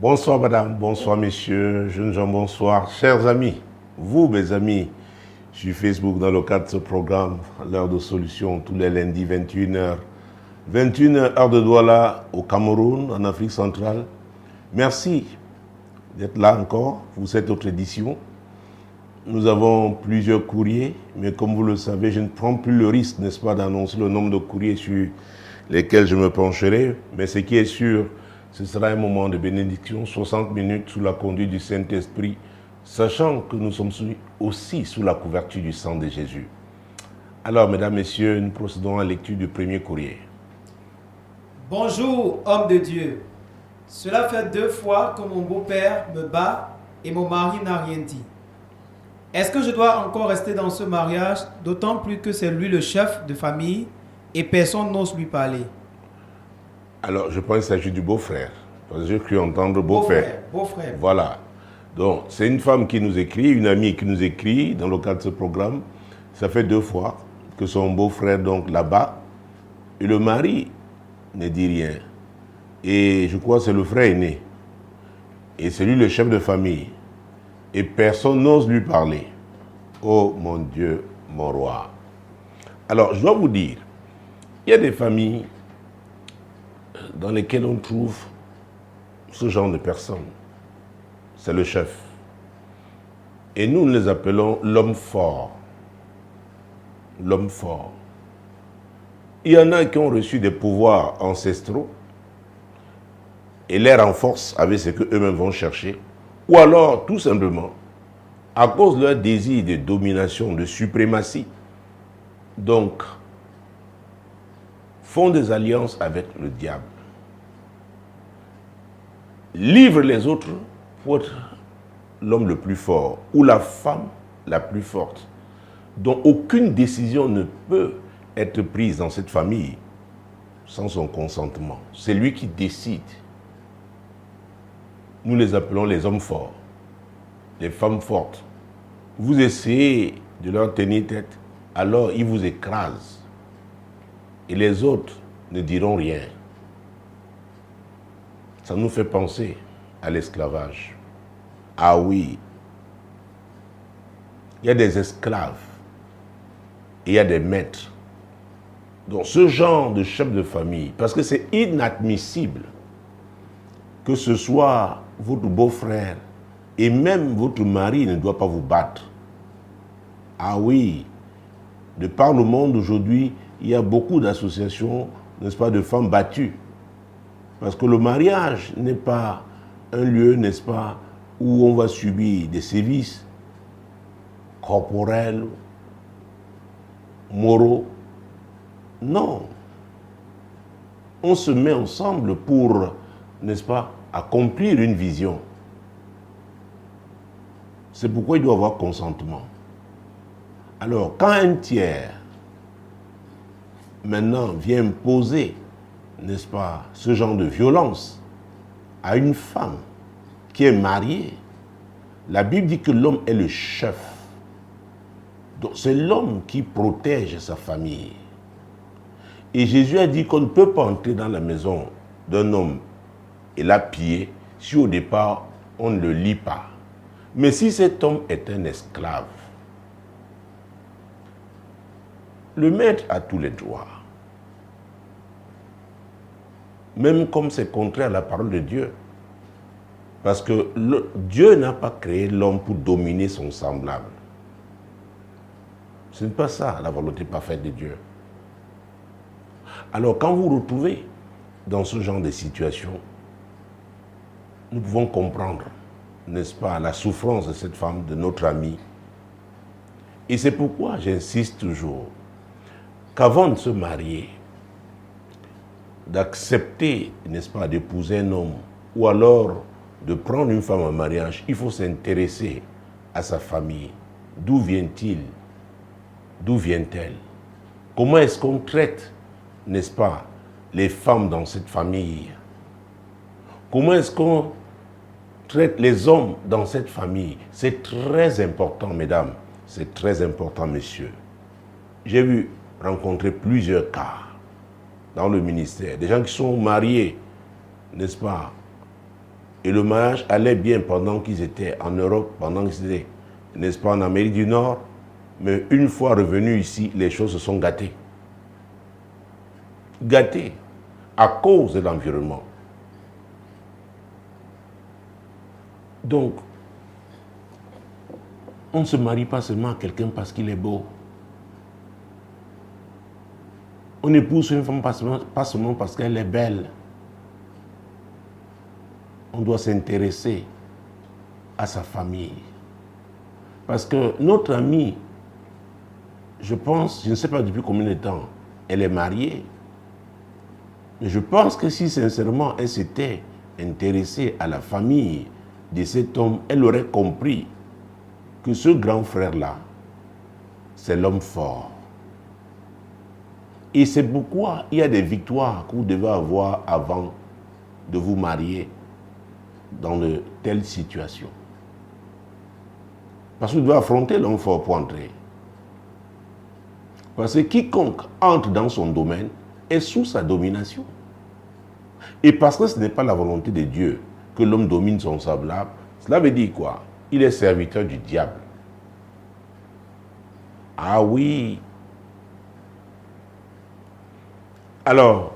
Bonsoir madame, bonsoir messieurs, jeunes gens, bonsoir. Chers amis, vous mes amis, sur Facebook dans le cadre de ce programme, l'heure de solution, tous les lundis 21h. 21h, heure de Douala, au Cameroun, en Afrique centrale. Merci d'être là encore pour cette autre édition. Nous avons plusieurs courriers, mais comme vous le savez, je ne prends plus le risque, n'est-ce pas, d'annoncer le nombre de courriers sur lesquels je me pencherai. Mais ce qui est sûr, ce sera un moment de bénédiction, 60 minutes sous la conduite du Saint-Esprit, sachant que nous sommes aussi sous la couverture du sang de Jésus. Alors, mesdames, messieurs, nous procédons à la lecture du premier courrier. Bonjour, homme de Dieu. Cela fait 2 fois que mon beau-père me bat et mon mari n'a rien dit. Est-ce que je dois encore rester dans ce mariage, d'autant plus que c'est lui le chef de famille et personne n'ose lui parler? Alors, je pense qu'il s'agit du beau-frère. Parce que j'ai cru entendre beau-père. Beau-frère. Voilà. Donc, c'est une femme qui nous écrit, une amie qui nous écrit dans le cadre de ce programme. Ça fait 2 fois que son beau-frère, donc, là-bas, et le mari ne dit rien. Et je crois que c'est le frère aîné. Et c'est lui le chef de famille. Et personne n'ose lui parler. Oh mon Dieu, mon roi. Alors, je dois vous dire, il y a des familles dans lesquelles on trouve ce genre de personnes. C'est le chef. Et nous les appelons l'homme fort. L'homme fort. Il y en a qui ont reçu des pouvoirs ancestraux et les renforcent avec ce qu'eux-mêmes vont chercher. Ou alors, tout simplement, à cause de leur désir de domination, de suprématie, donc, font des alliances avec le diable. Livrent les autres pour être l'homme le plus fort ou la femme la plus forte, dont aucune décision ne peut être prise dans cette famille sans son consentement. C'est lui qui décide. Nous les appelons les hommes forts, les femmes fortes. Vous essayez de leur tenir tête, alors ils vous écrasent. Et les autres ne diront rien. Ça nous fait penser à l'esclavage. Ah oui, il y a des esclaves et il y a des maîtres. Donc ce genre de chef de famille, parce que c'est inadmissible que ce soit votre beau-frère et même votre mari ne doit pas vous battre. Ah oui, de par le monde aujourd'hui, il y a beaucoup d'associations, n'est-ce pas, de femmes battues. Parce que le mariage n'est pas un lieu, n'est-ce pas, où on va subir des sévices corporels, moraux. Non. On se met ensemble pour, n'est-ce pas, accomplir une vision. C'est pourquoi il doit y avoir consentement. Alors, quand un tiers, maintenant, vient imposer, n'est-ce pas, ce genre de violence à une femme qui est mariée, la Bible dit que l'homme est le chef. Donc, c'est l'homme qui protège sa famille. Et Jésus a dit qu'on ne peut pas entrer dans la maison d'un homme et la piller si au départ on ne le lit pas. Mais si cet homme est un esclave, le maître a tous les droits. Même comme c'est contraire à la parole de Dieu. Parce que Dieu n'a pas créé l'homme pour dominer son semblable. Ce n'est pas ça la volonté parfaite de Dieu. Alors quand vous vous retrouvez dans ce genre de situation, nous pouvons comprendre, n'est-ce pas, la souffrance de cette femme, de notre amie. Et c'est pourquoi j'insiste toujours qu'avant de se marier, d'accepter, n'est-ce pas, d'épouser un homme, ou alors de prendre une femme en mariage, il faut s'intéresser à sa famille. D'où vient-il? D'où vient-elle? Comment est-ce qu'on traite, n'est-ce pas, les femmes dans cette famille? Comment est-ce qu'on traite les hommes dans cette famille? C'est très important, mesdames. C'est très important, messieurs. J'ai vu rencontrer plusieurs cas dans le ministère. Des gens qui sont mariés, n'est-ce pas, Et le mariage allait bien pendant qu'ils étaient en Europe, pendant qu'ils étaient, n'est-ce pas, en Amérique du Nord. Mais une fois revenus ici, les choses se sont gâtées. Gâtées à cause de l'environnement. Donc, on ne se marie pas seulement à quelqu'un parce qu'il est beau. On épouse une femme pas seulement parce qu'elle est belle. On doit s'intéresser à sa famille. Parce que notre amie, je pense, je ne sais pas depuis combien de temps, elle est mariée. Mais je pense que si sincèrement elle s'était intéressée à la famille de cet homme, elle aurait compris que ce grand frère-là, c'est l'homme fort. Et c'est pourquoi il y a des victoires que vous devez avoir avant de vous marier dans de telles situations. Parce que vous devez affronter l'homme fort pour entrer. Parce que quiconque entre dans son domaine est sous sa domination. Et parce que ce n'est pas la volonté de Dieu que l'homme domine son semblable, cela veut dire quoi? Il est serviteur du diable. Ah oui. Alors,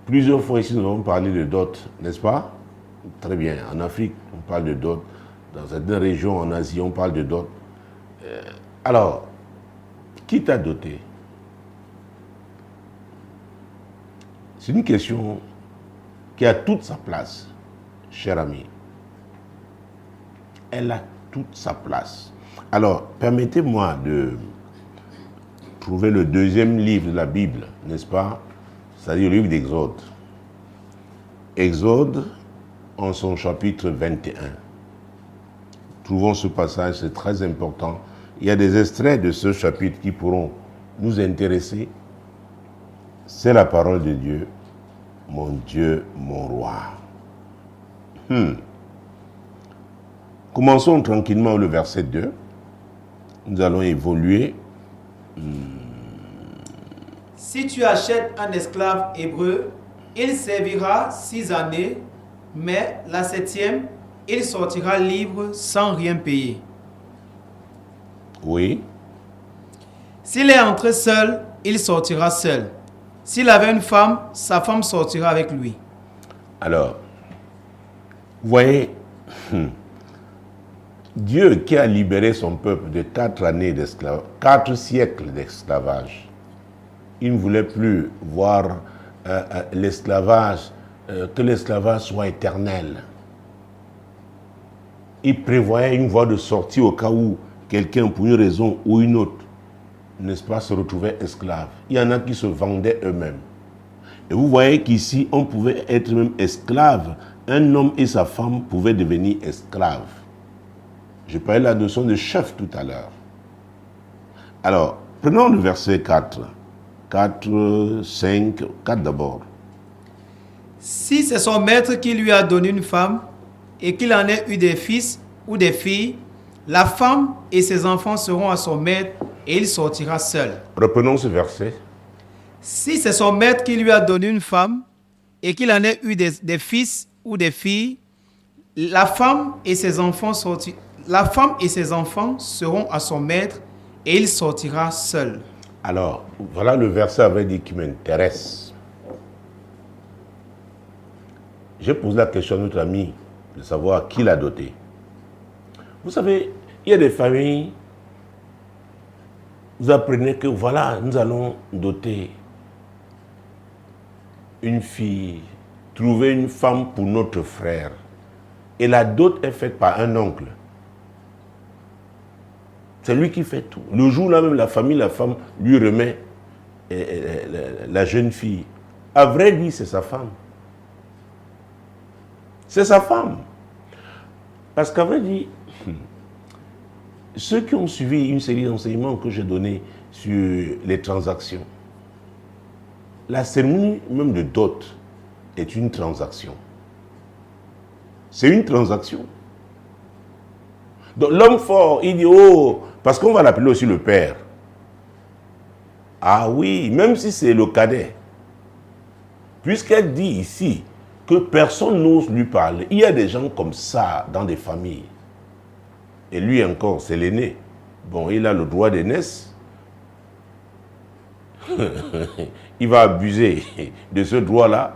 plusieurs fois ici, nous avons parlé de dot, n'est-ce pas? Très bien. En Afrique, on parle de dot. Dans certaines régions, en Asie, on parle de dot. Alors, qui t'a doté? C'est une question qui a toute sa place, cher ami. Elle a toute sa place. Alors, permettez-moi de trouver le deuxième livre de la Bible, n'est-ce pas? C'est-à-dire le livre d'Exode. Exode, en son chapitre 21. Trouvons ce passage, c'est très important. Il y a des extraits de ce chapitre qui pourront nous intéresser. C'est la parole de Dieu, mon roi. Commençons tranquillement le verset 2. Nous allons évoluer. Si tu achètes un esclave hébreu, il servira 6 années, mais la 7e, il sortira libre sans rien payer. Oui. S'il est entré seul, il sortira seul. S'il avait une femme, sa femme sortira avec lui. Alors, vous voyez, Dieu qui a libéré son peuple de 4 années d'esclavage, 4 siècles d'esclavage, il ne voulait plus voir l'esclavage, que l'esclavage soit éternel. Il prévoyait une voie de sortie au cas où quelqu'un, pour une raison ou une autre, n'est-ce pas, se retrouvait esclave. Il y en a qui se vendaient eux-mêmes. Et vous voyez qu'ici, on pouvait être même esclave. Un homme et sa femme pouvaient devenir esclaves. Je parlais de la notion de chef tout à l'heure. Alors, prenons le verset 4. 4, 5, 4 d'abord. Si c'est son maître qui lui a donné une femme et qu'il en ait eu des fils ou des filles, la femme et ses enfants seront à son maître et il sortira seul. Reprenons ce verset. Si c'est son maître qui lui a donné une femme et qu'il en ait eu des fils ou des filles, la femme et ses enfants seront à son maître et il sortira seul. Alors, voilà le verset avait dit qui m'intéresse. J'ai posé la question à notre ami de savoir qui l'a doté. Vous savez, il y a des familles, vous apprenez que voilà, nous allons doter une fille, trouver une femme pour notre frère. Et la dot est faite par un oncle. C'est lui qui fait tout. Le jour-là même, la famille, la femme lui remet la jeune fille. À vrai dire, c'est sa femme. C'est sa femme. Parce qu'à vrai dire, ceux qui ont suivi une série d'enseignements que j'ai donnés sur les transactions, la cérémonie même de dot est une transaction. C'est une transaction. Donc l'homme fort, il dit, oh, parce qu'on va l'appeler aussi le père. Ah oui, même si c'est le cadet. Puisqu'elle dit ici que personne n'ose lui parler. Il y a des gens comme ça dans des familles. Et lui encore, c'est l'aîné. Bon, il a le droit d'aînesse. Il va abuser de ce droit-là.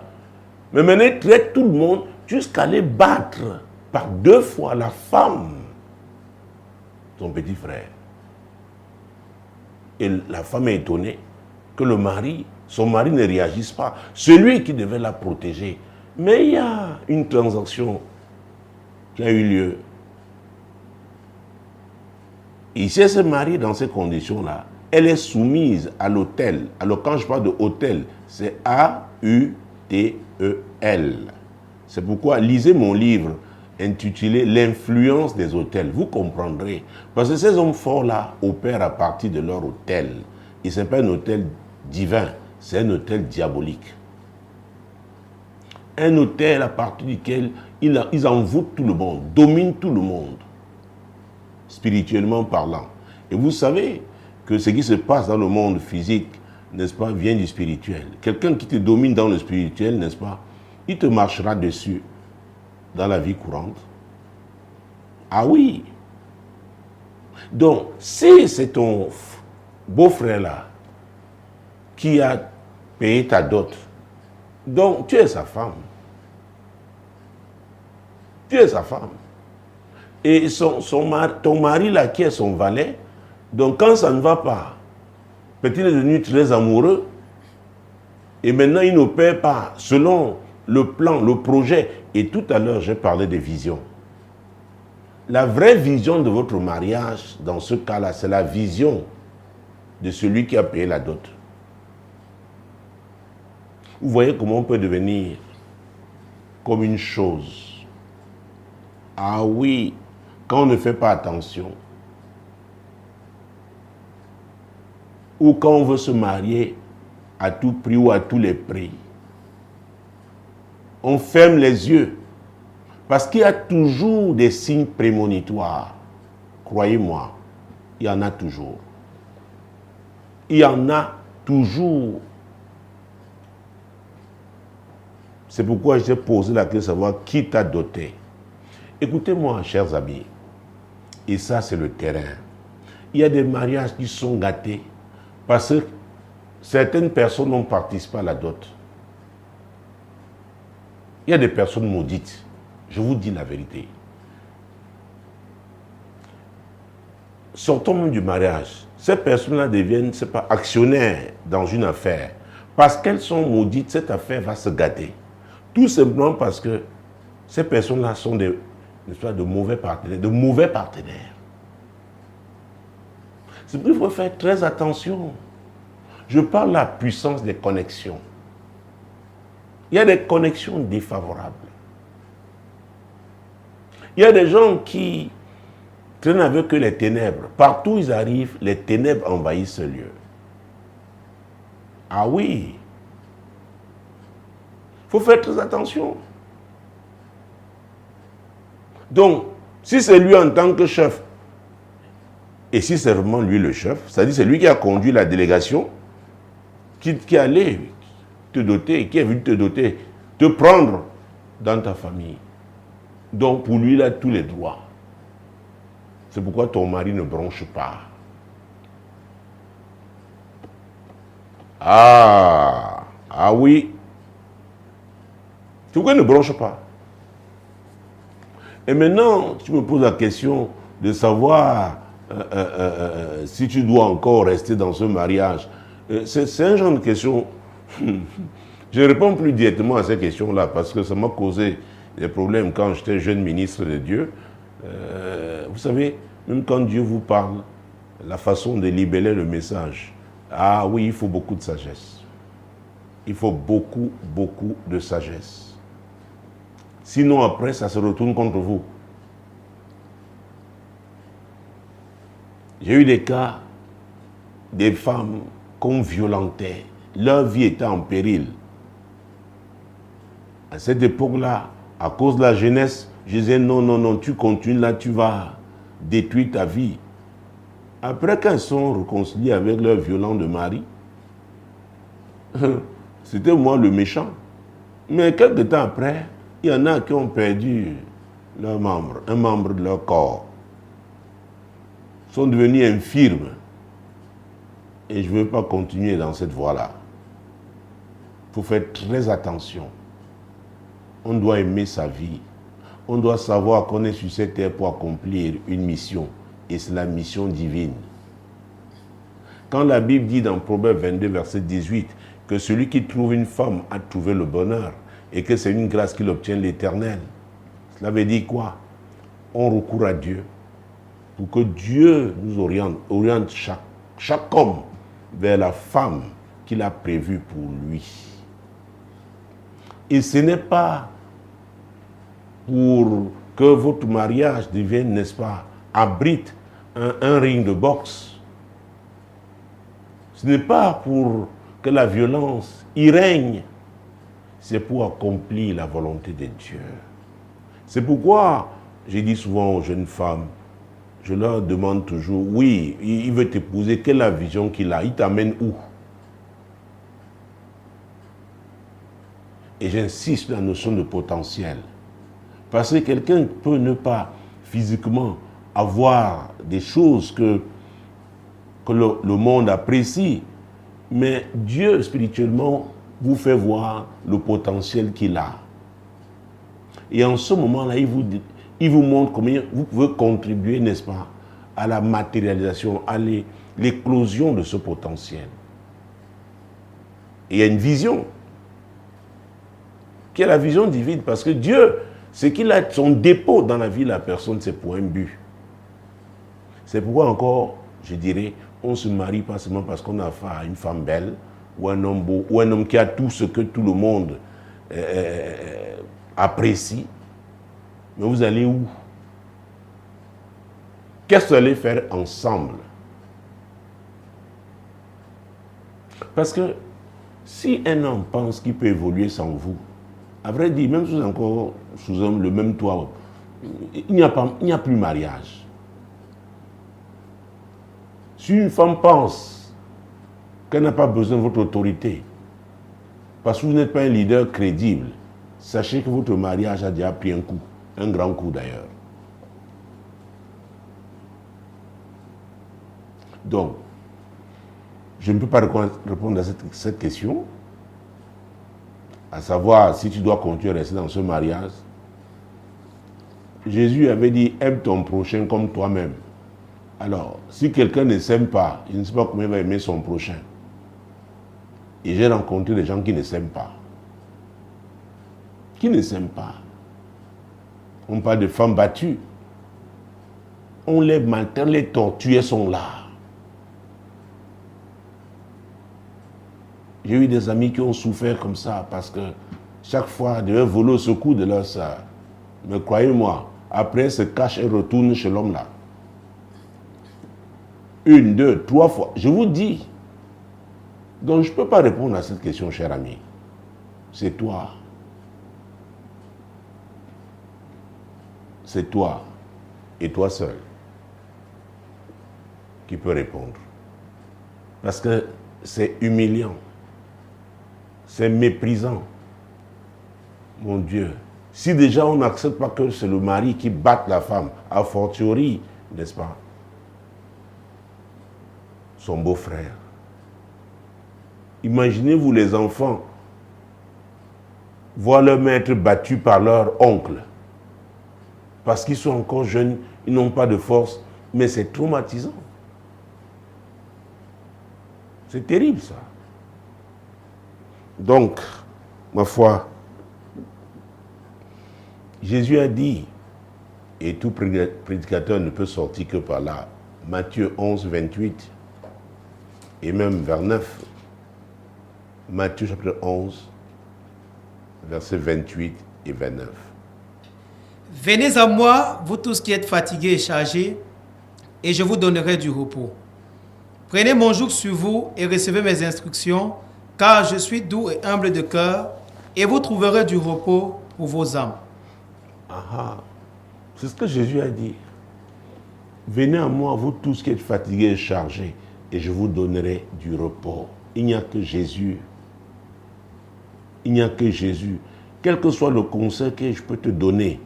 Mais maintenant, il traite tout le monde jusqu'à aller battre par 2 fois la femme, son petit frère. Et la femme est étonnée que son mari ne réagisse pas. Celui qui devait la protéger. Mais il y a une transaction qui a eu lieu. Et si elle se marie dans ces conditions-là, elle est soumise à l'autel. Alors quand je parle de autel, c'est A-U-T-E-L. C'est pourquoi lisez mon livre intitulé « L'influence des autels ». Vous comprendrez. Parce que ces hommes forts-là opèrent à partir de leur autel. Et ce n'est pas un autel divin, c'est un autel diabolique. Un autel à partir duquel ils envoûtent tout le monde, dominent tout le monde, spirituellement parlant. Et vous savez que ce qui se passe dans le monde physique, n'est-ce pas, vient du spirituel. Quelqu'un qui te domine dans le spirituel, n'est-ce pas, il te marchera dessus dans la vie courante. Ah oui. Donc, si c'est ton beau-frère là qui a payé ta dot, donc tu es sa femme. Tu es sa femme. Et ton mari là qui est son valet, donc quand ça ne va pas, peut-être il est devenu très amoureux, et maintenant il n'opère pas selon le plan, le projet. Et tout à l'heure, j'ai parlé des visions. La vraie vision de votre mariage, dans ce cas-là, c'est la vision de celui qui a payé la dot. Vous voyez comment on peut devenir comme une chose. Ah oui, quand on ne fait pas attention, ou quand on veut se marier à tout prix ou à tous les prix, on ferme les yeux. Parce qu'il y a toujours des signes prémonitoires. Croyez-moi, il y en a toujours. Il y en a toujours. C'est pourquoi j'ai posé la question de savoir qui t'a doté. Écoutez-moi, chers amis, et ça c'est le terrain. Il y a des mariages qui sont gâtés parce que certaines personnes n'ont participé à la dot. Il y a des personnes maudites. Je vous dis la vérité. Sortons même du mariage. Ces personnes-là deviennent, c'est pas, actionnaires dans une affaire. Parce qu'elles sont maudites, cette affaire va se gâter. Tout simplement parce que ces personnes-là sont de mauvais partenaires. C'est pour ça qu'il faut faire très attention. Je parle de la puissance des connexions. Il y a des connexions défavorables. Il y a des gens qui traînent avec eux les ténèbres. Partout où ils arrivent, les ténèbres envahissent ce lieu. Ah oui. Il faut faire très attention. Donc, si c'est lui en tant que chef, et si c'est vraiment lui le chef, c'est-à-dire c'est lui qui a conduit la délégation, qui allait te doter, qui est venu te doter, te prendre dans ta famille. Donc pour lui, il a tous les droits. C'est pourquoi ton mari ne bronche pas. Ah oui. C'est pourquoi il ne bronche pas. Et maintenant, tu me poses la question de savoir si tu dois encore rester dans ce mariage. C'est un genre de question. Je ne réponds plus directement à ces questions-là parce que ça m'a causé des problèmes quand j'étais jeune ministre de Dieu. Vous savez, même quand Dieu vous parle, la façon de libeller le message, ah oui, il faut beaucoup de sagesse. Il faut beaucoup de sagesse. Sinon, après, ça se retourne contre vous. J'ai eu des cas, des femmes qu'on violentait. Leur vie était en péril. À cette époque-là, à cause de la jeunesse, je disais non, tu continues là, tu vas détruire ta vie. Après, quand ils sont réconciliés avec leur violent de mari, c'était moi le méchant. Mais quelques temps après, il y en a qui ont perdu leur membre, un membre de leur corps. Ils sont devenus infirmes. Et je ne veux pas continuer dans cette voie-là. Il faut faire très attention. On doit aimer sa vie. On doit savoir qu'on est sur cette terre pour accomplir une mission. Et c'est la mission divine. Quand la Bible dit dans Proverbe 22, verset 18, que celui qui trouve une femme a trouvé le bonheur et que c'est une grâce qu'il obtient l'Éternel, cela veut dire quoi? On recourt à Dieu pour que Dieu nous oriente chaque homme vers la femme qu'il a prévue pour lui. Et ce n'est pas pour que votre mariage devienne, n'est-ce pas, abrite un ring de boxe. Ce n'est pas pour que la violence y règne. C'est pour accomplir la volonté de Dieu. C'est pourquoi j'ai dit souvent aux jeunes femmes, je leur demande toujours, oui, il veut t'épouser, quelle est la vision qu'il a? Il t'amène où? Et j'insiste sur la notion de potentiel. Parce que quelqu'un peut ne pas physiquement avoir des choses que le monde apprécie, mais Dieu spirituellement vous fait voir le potentiel qu'il a. Et en ce moment-là, il vous montre combien vous pouvez contribuer, n'est-ce pas, à la matérialisation, à l'éclosion de ce potentiel. Et il y a une vision, qui est la vision divine, parce que Dieu, ce qu'il a son dépôt dans la vie de la personne, c'est pour un but. C'est pourquoi encore, je dirais, on ne se marie pas seulement parce qu'on a affaire à une femme belle, ou un homme beau, ou un homme qui a tout ce que tout le monde apprécie. Mais vous allez où? Qu'est-ce que vous allez faire ensemble? Parce que si un homme pense qu'il peut évoluer sans vous, à vrai dire, même si vous êtes encore sous le même toit, il n'y a plus mariage. Si une femme pense qu'elle n'a pas besoin de votre autorité, parce que vous n'êtes pas un leader crédible, sachez que votre mariage a déjà pris un coup, un grand coup d'ailleurs. Donc, je ne peux pas répondre à cette question, à savoir si tu dois continuer à rester dans ce mariage. Jésus avait dit, aime ton prochain comme toi-même. Alors, si quelqu'un ne s'aime pas, je ne sais pas comment il va aimer son prochain. Et j'ai rencontré des gens qui ne s'aiment pas. Qui ne s'aiment pas. On parle de femmes battues. On les maltraite, les torture, elles sont là. J'ai eu des amis qui ont souffert comme ça parce que chaque fois, ils devaient voler au secours de leur sœur. Mais croyez-moi, après, elles se cachent et retournent chez l'homme là. 1, 2, 3 fois. Je vous dis. Donc, je ne peux pas répondre à cette question, cher ami. C'est toi. C'est toi et toi seul qui peut répondre. Parce que c'est humiliant. C'est méprisant. Mon Dieu. Si déjà on n'accepte pas que c'est le mari qui batte la femme, a fortiori, n'est-ce pas, son beau-frère. Imaginez-vous les enfants voir leur maître battu par leur oncle. Parce qu'ils sont encore jeunes, ils n'ont pas de force, mais c'est traumatisant. C'est terrible ça. Donc, ma foi, Jésus a dit, et tout prédicateur ne peut sortir que par là, Matthieu 11, 28, et même vers 9, Matthieu chapitre 11, versets 28 et 29. Venez à moi, vous tous qui êtes fatigués et chargés, et je vous donnerai du repos. Prenez mon joug sur vous et recevez mes instructions, car je suis doux et humble de cœur, et vous trouverez du repos pour vos âmes. Ah, c'est ce que Jésus a dit. Venez à moi, vous tous qui êtes fatigués et chargés, et je vous donnerai du repos. Il n'y a que Jésus Il n'y a que Jésus. Quel que soit le conseil que je peux te donner,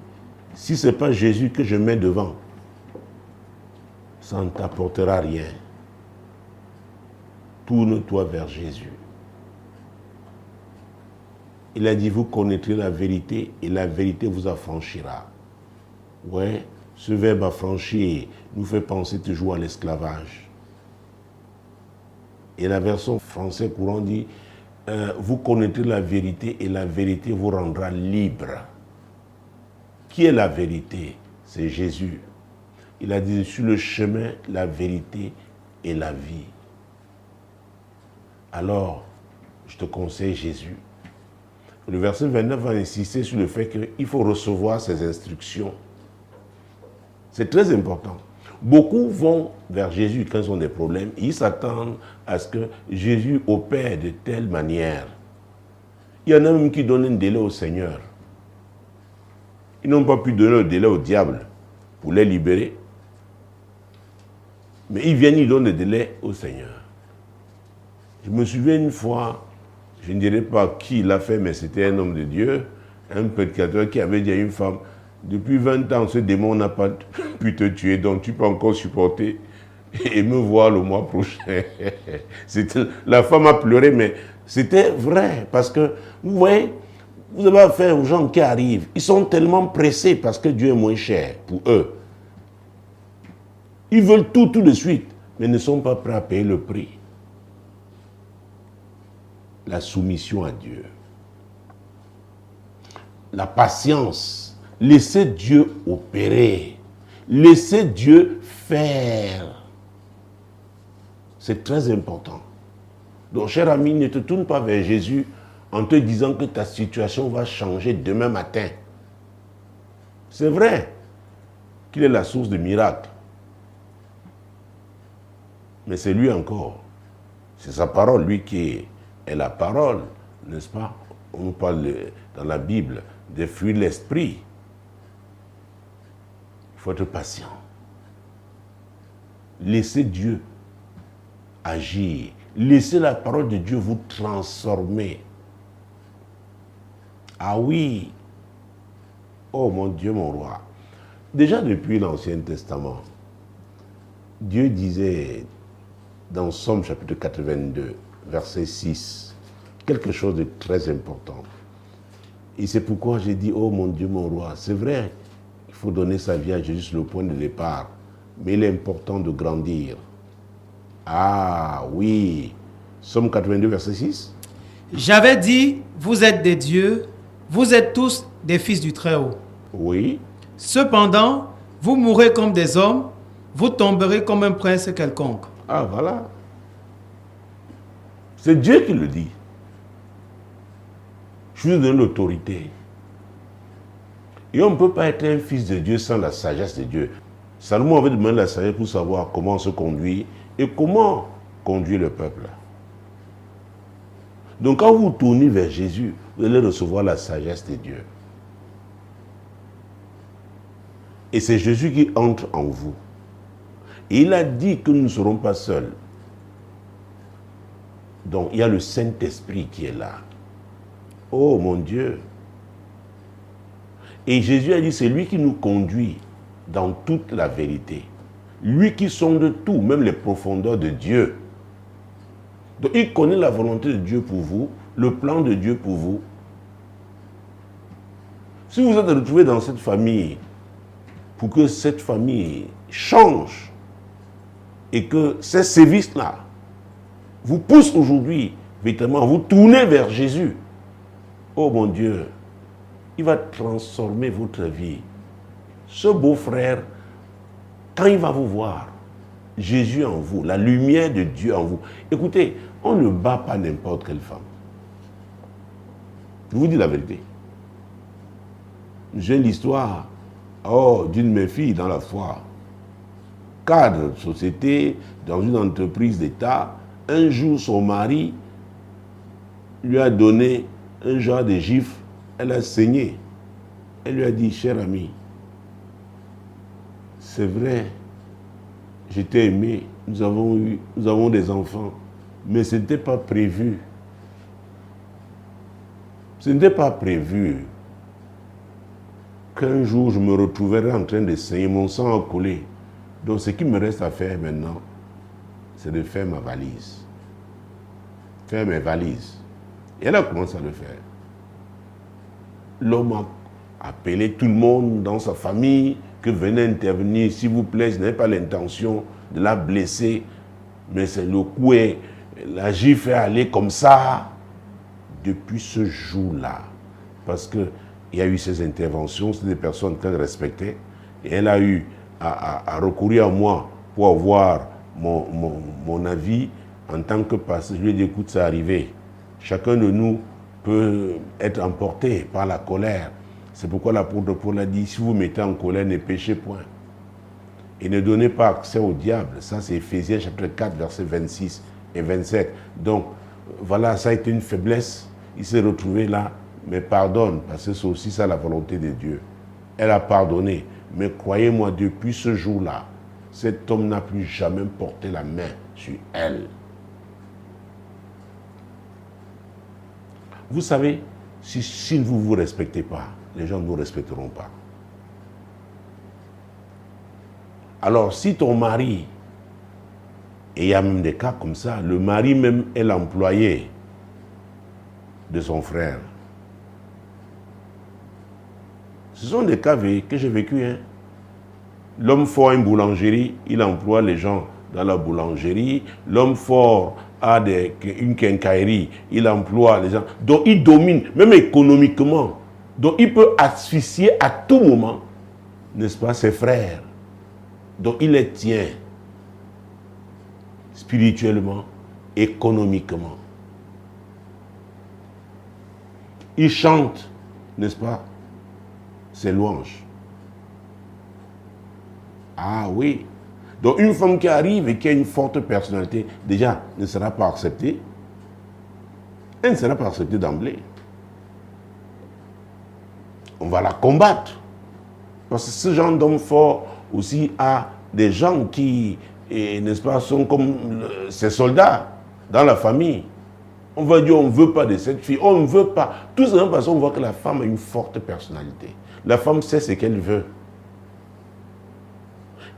si ce n'est pas Jésus que je mets devant, ça ne t'apportera rien. Tourne-toi vers Jésus. Il a dit, vous connaîtrez la vérité et la vérité vous affranchira. Ouais, ce verbe affranchir nous fait penser toujours à l'esclavage. Et la version française courant dit, vous connaîtrez la vérité et la vérité vous rendra libre. Qui est la vérité? C'est Jésus. Il a dit, sur le chemin, la vérité et la vie. Alors, je te conseille Jésus. Le verset 29 va insister sur le fait qu'il faut recevoir ses instructions. C'est très important. Beaucoup vont vers Jésus quand ils ont des problèmes. Ils s'attendent à ce que Jésus opère de telle manière. Il y en a même qui donnent un délai au Seigneur. Ils n'ont pas pu donner le délai au diable pour les libérer. Mais ils viennent, ils donnent le délai au Seigneur. Je me souviens une fois, je ne dirais pas qui l'a fait, mais c'était un homme de Dieu, un prédicateur qui avait dit à une femme, depuis 20 ans, ce démon n'a pas pu te tuer, donc tu peux encore supporter et me voir le mois prochain. La femme a pleuré, mais c'était vrai, parce que, vous voyez, vous avez affaire aux gens qui arrivent, ils sont tellement pressés parce que Dieu est moins cher pour eux. Ils veulent tout de suite, mais ne sont pas prêts à payer le prix. La soumission à Dieu. La patience. Laissez Dieu opérer. Laissez Dieu faire. C'est très important. Donc, cher ami, ne te tourne pas vers Jésus en te disant que ta situation va changer demain matin. C'est vrai qu'il est la source de miracles. Mais c'est lui encore. C'est sa parole, lui qui est la parole, n'est-ce pas? On nous parle dans la Bible des fruits de l'esprit. Il faut être patient. Laissez Dieu agir. Laissez la parole de Dieu vous transformer. Ah oui. Oh mon Dieu, mon roi. Déjà depuis l'Ancien Testament, Dieu disait dans Somme chapitre 82, verset 6, quelque chose de très important. Et c'est pourquoi j'ai dit, oh mon Dieu, mon roi, c'est vrai, il faut donner sa vie à Jésus sur le point de départ, mais il est important de grandir. Ah oui, Somme 82, verset 6. J'avais dit, vous êtes des dieux, vous êtes tous des fils du Très-Haut. Oui. Cependant, vous mourrez comme des hommes, vous tomberez comme un prince quelconque. Ah voilà. C'est Dieu qui le dit. Je vous donne l'autorité. Et on ne peut pas être un fils de Dieu sans la sagesse de Dieu. Salomon avait demandé la sagesse pour savoir comment se conduire et comment conduire le peuple. Donc quand vous tournez vers Jésus, vous allez recevoir la sagesse de Dieu. Et c'est Jésus qui entre en vous. Et il a dit que nous ne serons pas seuls. Donc il y a le Saint-Esprit qui est là. Oh mon Dieu. Et Jésus a dit, c'est lui qui nous conduit dans toute la vérité. Lui qui sonde tout, même les profondeurs de Dieu. Donc il connaît la volonté de Dieu pour vous, le plan de Dieu pour vous. Si vous êtes retrouvés dans cette famille, pour que cette famille change, et que ces sévices-là vous poussent aujourd'hui, véritablement, vous tournez vers Jésus. Oh mon Dieu, il va transformer votre vie. Ce beau-frère, quand il va vous voir, Jésus en vous, la lumière de Dieu en vous. Écoutez, on ne bat pas n'importe quelle femme. Je vous dis la vérité. J'ai l'histoire d'une de mes filles dans la foi. Cadre de société, dans une entreprise d'État. Un jour, son mari lui a donné un genre de gifle. Elle a saigné. Elle lui a dit, cher ami, c'est vrai, je t'ai aimé, nous avons des enfants, mais ce n'était pas prévu. Ce n'était pas prévu qu'un jour je me retrouverai en train de saigner, mon sang a coulé. Donc ce qui me reste à faire maintenant, c'est de faire ma valise. Faire mes valises. Et elle a commencé à le faire. L'homme a appelé tout le monde dans sa famille que venez intervenir, s'il vous plaît, je n'avais pas l'intention de la blesser, mais c'est le coup et la gifle est allée comme ça depuis ce jour-là. Parce qu'il y a eu ces interventions, c'est des personnes qu'elle respectait, et elle a eu à recourir à moi pour avoir mon avis en tant que pasteur. Je lui ai dit, écoute, c'est arrivé. Chacun de nous peut être emporté par la colère. C'est pourquoi l'apôtre Paul a dit, si vous mettez en colère, ne péchez point. Et ne donnez pas accès au diable. Ça, c'est Éphésiens chapitre 4, versets 26 et 27. Donc, voilà, ça a été une faiblesse. Il s'est retrouvé là, mais pardonne, parce que c'est aussi ça la volonté de Dieu. Elle a pardonné. Mais croyez-moi, depuis ce jour-là, cet homme n'a plus jamais porté la main sur elle. Vous savez, si vous ne vous respectez pas, les gens ne vous respecteront pas. Alors, si ton mari, et il y a même des cas comme ça, le mari même est l'employé de son frère. Ce sont des cas que j'ai vécu. Hein. L'homme fort a une boulangerie, il emploie les gens dans la boulangerie. L'homme fort a une quincaillerie, il emploie les gens. Donc il domine, même économiquement. Donc il peut asphyxier à tout moment, n'est-ce pas, ses frères. Donc il les tient spirituellement, économiquement. Il chante, n'est-ce pas, ses louanges. Ah oui. Donc une femme qui arrive et qui a une forte personnalité, déjà, ne sera pas acceptée. Elle ne sera pas acceptée d'emblée. On va la combattre. Parce que ce genre d'homme fort aussi a des gens qui, n'est-ce pas, sont comme ses soldats dans la famille. On va dire, on ne veut pas de cette fille, on ne veut pas. Tout simplement parce qu'on voit que la femme a une forte personnalité. La femme sait ce qu'elle veut.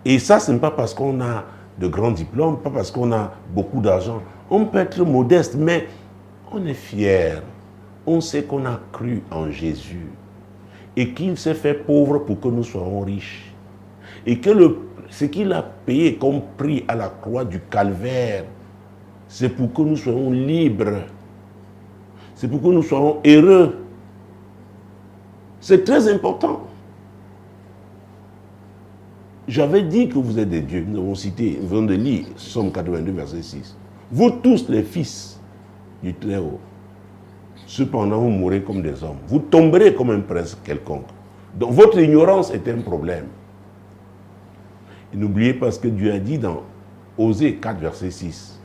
Et ça, ce n'est pas parce qu'on a de grands diplômes, pas parce qu'on a beaucoup d'argent. On peut être modeste, mais on est fier. On sait qu'on a cru en Jésus. Et qu'il s'est fait pauvre pour que nous soyons riches. Et que ce qu'il a payé comme prix à la croix du calvaire, c'est pour que nous soyons libres. C'est pour que nous soyons heureux. C'est très important. J'avais dit que vous êtes des dieux. Nous avons cité, nous venons de lire Somme 82, verset 6. Vous tous les fils du Très-Haut, cependant vous mourrez comme des hommes. Vous tomberez comme un prince quelconque. Donc votre ignorance est un problème. Et n'oubliez pas ce que Dieu a dit dans Osée 4, verset 6.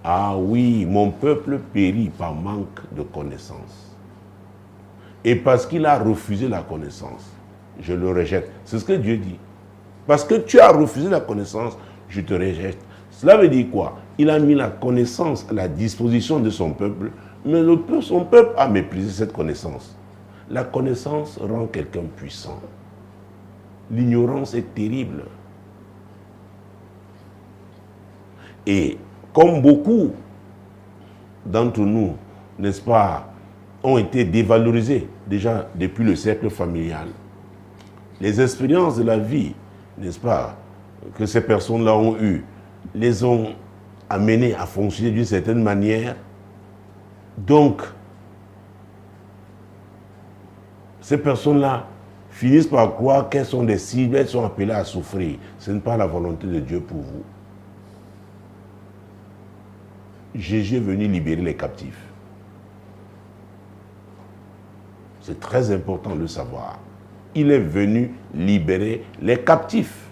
Ah oui, mon peuple périt par manque de connaissance. Et parce qu'il a refusé la connaissance, je le rejette. C'est ce que Dieu dit. Parce que tu as refusé la connaissance, je te rejette. Cela veut dire quoi? Il a mis la connaissance à la disposition de son peuple, mais son peuple a méprisé cette connaissance. La connaissance rend quelqu'un puissant. L'ignorance est terrible. Et comme beaucoup d'entre nous, n'est-ce pas, ont été dévalorisés déjà depuis le cercle familial, les expériences de la vie, n'est-ce pas, que ces personnes-là ont eues, les ont amenés à fonctionner d'une certaine manière. Donc, ces personnes-là finissent par croire qu'elles sont des cibles, elles sont appelées à souffrir. Ce n'est pas la volonté de Dieu pour vous. Jésus est venu libérer les captifs. C'est très important de le savoir. Il est venu libérer les captifs.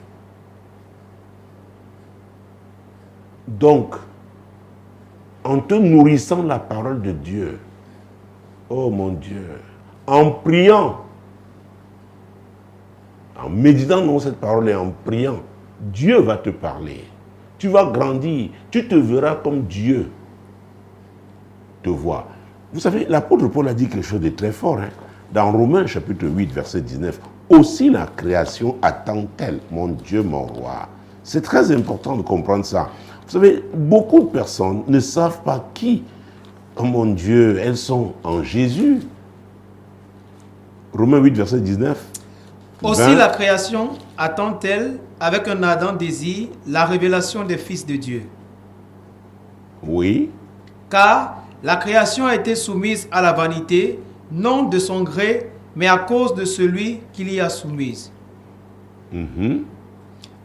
Donc, en te nourrissant la parole de Dieu, oh mon Dieu, en priant, en méditant dans cette parole et en priant, Dieu va te parler. Tu vas grandir, tu te verras comme Dieu te voit. Vous savez, l'apôtre Paul a dit quelque chose de très fort. Hein. Dans Romains chapitre 8, verset 19, aussi la création attend-elle, mon Dieu, mon roi. C'est très important de comprendre ça. Vous savez, beaucoup de personnes ne savent pas qui, oh mon Dieu, elles sont en Jésus. Romains 8, verset 19. Aussi 20. la création attend-elle, avec un ardent désir, la révélation des fils de Dieu. Oui. Car la création a été soumise à la vanité, non de son gré, mais à cause de celui qui l'y a soumise.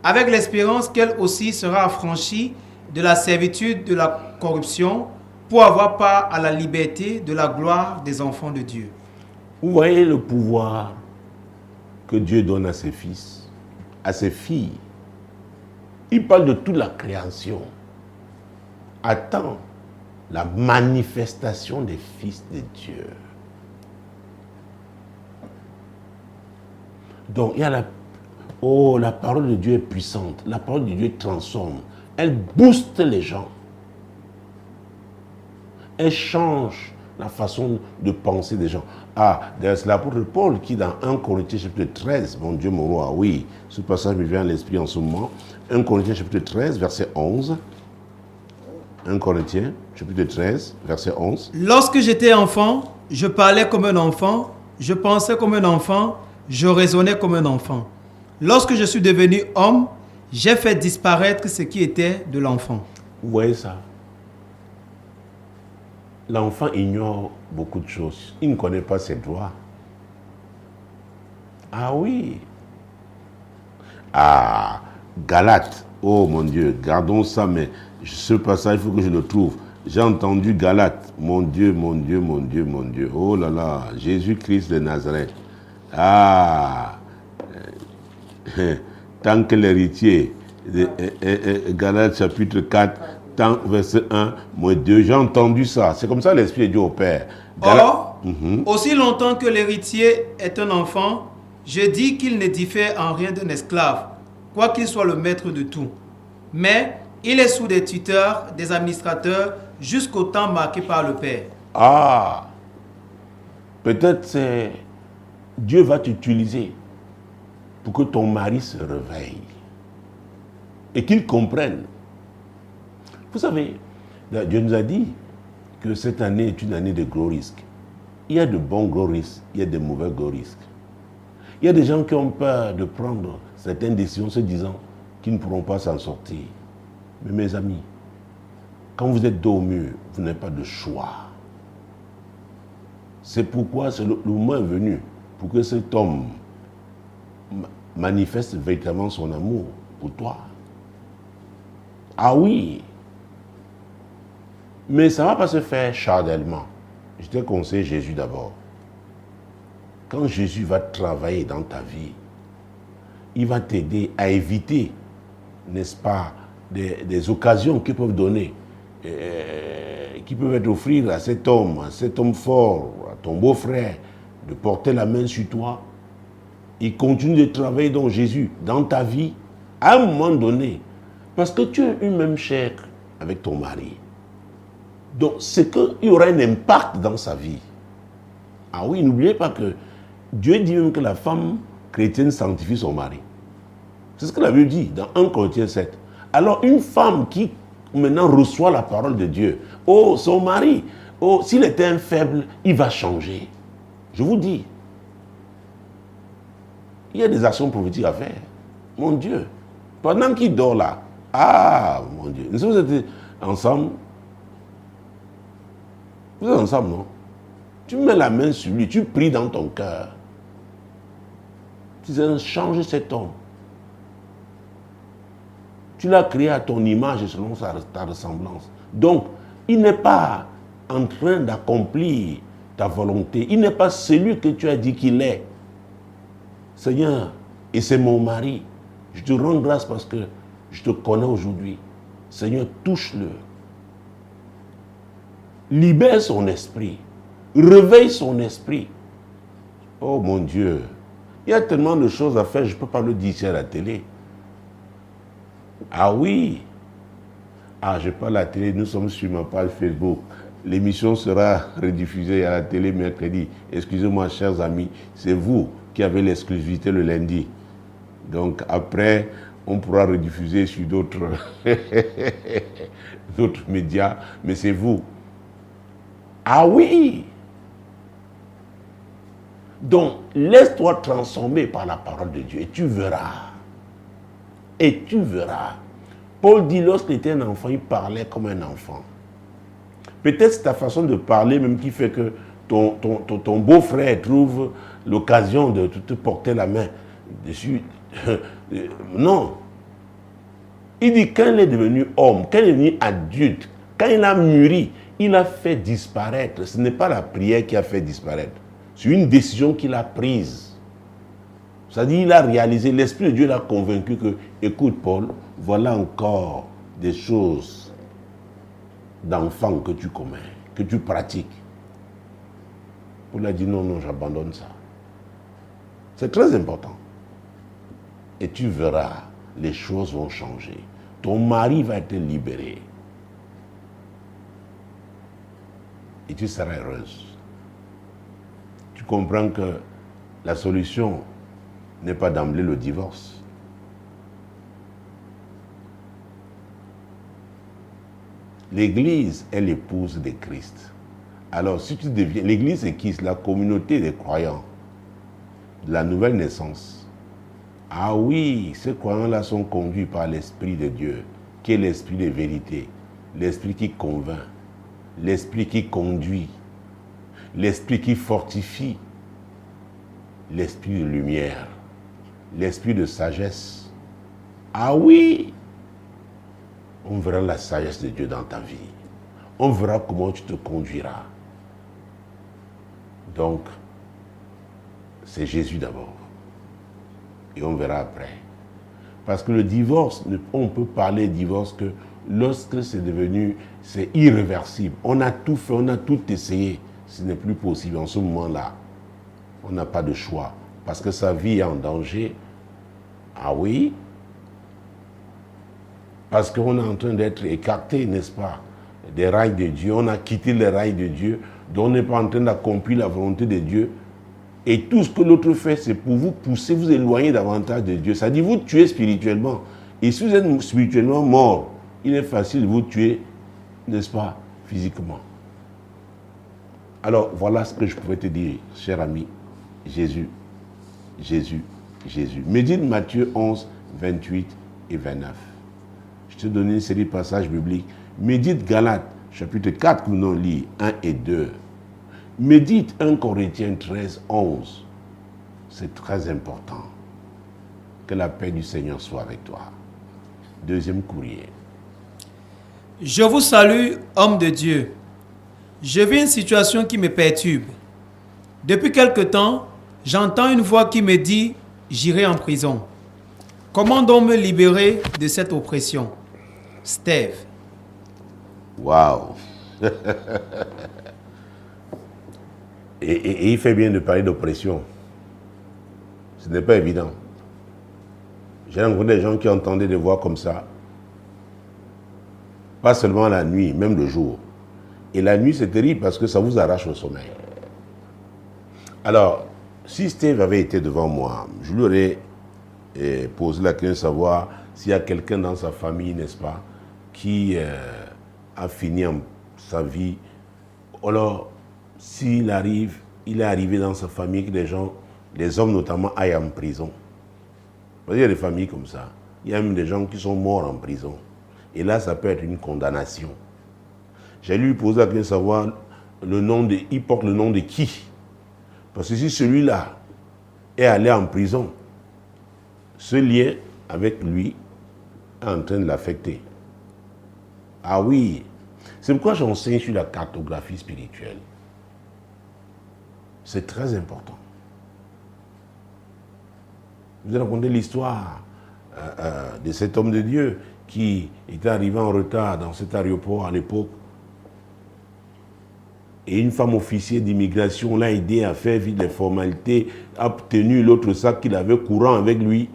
Avec l'espérance qu'elle aussi sera affranchie de la servitude de la corruption, pour avoir part à la liberté de la gloire des enfants de Dieu. Vous voyez le pouvoir que Dieu donne à ses fils, à ses filles. Il parle de toute la création. Attends la manifestation des fils de Dieu. Donc, il y a la parole de Dieu est puissante. La parole de Dieu transforme. Elle booste les gens. Elle change la façon de penser des gens. C'est l'apôtre Paul qui, dans 1 Corinthiens chapitre 13, mon Dieu, mon roi, oui, ce passage me vient à l'esprit en ce moment. 1 Corinthiens chapitre 13, verset 11. 1 Corinthiens chapitre 13, verset 11. Lorsque j'étais enfant, je parlais comme un enfant, je pensais comme un enfant, je raisonnais comme un enfant. Lorsque je suis devenu homme, j'ai fait disparaître ce qui était de l'enfant. Vous voyez ça? L'enfant ignore beaucoup de choses. Il ne connaît pas ses droits. Ah oui. Galates. Oh mon Dieu, gardons ça, mais ce passage, il faut que je le trouve. J'ai entendu Galates. Mon Dieu, mon Dieu, mon Dieu, mon Dieu. Oh là là, Jésus-Christ de Nazareth. Tant que l'héritier, Galates chapitre 4, verset 1, moi 2, j'ai entendu ça. C'est comme ça l'Esprit de Dieu opère. Or, aussi longtemps que l'héritier est un enfant, je dis qu'il ne diffère en rien d'un esclave, quoiqu'il soit le maître de tout. Mais il est sous des tuteurs, des administrateurs, jusqu'au temps marqué par le Père. Peut-être c'est Dieu va t'utiliser pour que ton mari se réveille et qu'il comprenne. Vous savez, Dieu nous a dit que cette année est une année de gros risques. Il y a de bons gros risques, il y a de mauvais gros risques. Il y a des gens qui ont peur de prendre certaines décisions se disant qu'ils ne pourront pas s'en sortir. Mais mes amis, quand vous êtes dos au mur, vous n'avez pas de choix. C'est pourquoi le moment est venu pour que cet homme manifeste véritablement son amour pour toi. Ah oui. Mais ça ne va pas se faire charnellement. Je te conseille Jésus d'abord. Quand Jésus va travailler dans ta vie, il va t'aider à éviter, n'est-ce pas, des occasions qu'ils peuvent donner, qui peuvent être offrir à cet homme fort, à ton beau-frère, de porter la main sur toi. Il continue de travailler dans Jésus, dans ta vie, à un moment donné, parce que tu es une même chair avec ton mari. Donc, c'est qu'il y aura un impact dans sa vie. Ah oui, n'oubliez pas que Dieu dit même que la femme chrétienne sanctifie son mari. C'est ce que la Bible dit dans 1 Corinthiens 7. Alors, une femme qui maintenant reçoit la parole de Dieu, son mari, s'il était un faible, il va changer. Je vous dis, il y a des actions prophétiques à faire. Mon Dieu, pendant qu'il dort là, mon Dieu, vous êtes ensemble. Vous êtes ensemble, non? Tu mets la main sur lui, tu pries dans ton cœur. Tu dis, change cet homme. Tu l'as créé à ton image et selon ta ressemblance. Donc, il n'est pas en train d'accomplir ta volonté. Il n'est pas celui que tu as dit qu'il est. Seigneur, et c'est mon mari. Je te rends grâce parce que je te connais aujourd'hui. Seigneur, touche-le. Libère son esprit. Réveille son esprit. Oh mon Dieu. Il y a tellement de choses à faire, je ne peux pas le dire ici à la télé. Ah oui. Je parle à la télé, nous sommes sur ma page Facebook. l'émission sera rediffusée à la télé mercredi. Excusez-moi, chers amis, c'est vous qui avez l'exclusivité le lundi. Donc après, on pourra rediffuser sur d'autres d'autres médias, mais c'est vous. Ah oui! Donc, laisse-toi transformer par la parole de Dieu et tu verras. Et tu verras. Paul dit, lorsqu'il était un enfant, il parlait comme un enfant. Peut-être c'est ta façon de parler même qui fait que ton beau-frère trouve l'occasion de te porter la main dessus. Non. Il dit, quand il est devenu homme, quand il est devenu adulte, quand il a mûri, il a fait disparaître. Ce n'est pas la prière qui a fait disparaître. C'est une décision qu'il a prise. C'est-à-dire, il a réalisé, l'Esprit de Dieu l'a convaincu que, écoute Paul, voilà encore des choses d'enfant que tu commets, que tu pratiques. Paul a dit non, j'abandonne ça. C'est très important. Et tu verras, les choses vont changer. Ton mari va être libéré. Et tu seras heureuse. Tu comprends que la solution n'est pas d'emblée le divorce. L'Église est l'épouse de Christ. Alors, si tu deviens... L'Église, c'est qui? C'est la communauté des croyants, de la nouvelle naissance. Ah oui, ces croyants-là sont conduits par l'Esprit de Dieu, qui est l'Esprit de vérité, l'Esprit qui convainc, l'Esprit qui conduit, l'Esprit qui fortifie, l'Esprit de lumière, l'Esprit de sagesse. Ah oui, on verra la sagesse de Dieu dans ta vie. On verra comment tu te conduiras. Donc, c'est Jésus d'abord. Et on verra après. Parce que le divorce, on peut parler de divorce que lorsque c'est irréversible. On a tout fait, on a tout essayé. Ce n'est plus possible en ce moment-là. On n'a pas de choix. Parce que sa vie est en danger. Ah oui? Parce qu'on est en train d'être écarté, n'est-ce pas, des rails de Dieu. On a quitté les rails de Dieu. Donc on n'est pas en train d'accomplir la volonté de Dieu. Et tout ce que l'autre fait, c'est pour vous pousser, vous éloigner davantage de Dieu. Ça dit vous tuer spirituellement. Et si vous êtes spirituellement mort, il est facile de vous tuer, n'est-ce pas, physiquement. Alors, voilà ce que je pouvais te dire, cher ami. Jésus, Jésus, Jésus. Médite Matthieu 11, 28 et 29. Je te donne une série de passages bibliques. Médite Galates, chapitre 4, que nous allons lire, 1 et 2. Médite 1 Corinthiens 13, 11. C'est très important. Que la paix du Seigneur soit avec toi. Deuxième courrier. Je vous salue, homme de Dieu. Je vis une situation qui me perturbe. Depuis quelque temps, j'entends une voix qui me dit « J'irai en prison ». Comment donc me libérer de cette oppression? Steve. Waouh. Et il fait bien de parler d'oppression. Ce n'est pas évident. J'ai rencontré des gens qui entendaient des voix comme ça. Pas seulement la nuit, même le jour. Et la nuit, c'est terrible parce que ça vous arrache le sommeil. Alors, si Steve avait été devant moi, je lui aurais posé la question de savoir s'il y a quelqu'un dans sa famille, n'est-ce pas, qui a fini sa vie. Alors, s'il arrive, il est arrivé dans sa famille que les hommes notamment, aillent en prison. Il y a des familles comme ça. Il y a même des gens qui sont morts en prison. Et là, ça peut être une condamnation. J'ai lui posé la question de savoir il porte le nom de qui? Parce que si celui-là est allé en prison, ce lien avec lui est en train de l'affecter. Ah oui, c'est pourquoi j'enseigne sur la cartographie spirituelle. C'est très important. Vous avez raconté l'histoire de cet homme de Dieu qui était arrivé en retard dans cet aéroport à l'époque. Et une femme officier d'immigration l'a aidé à faire vite les formalités, a obtenu l'autre sac qu'il avait courant avec lui.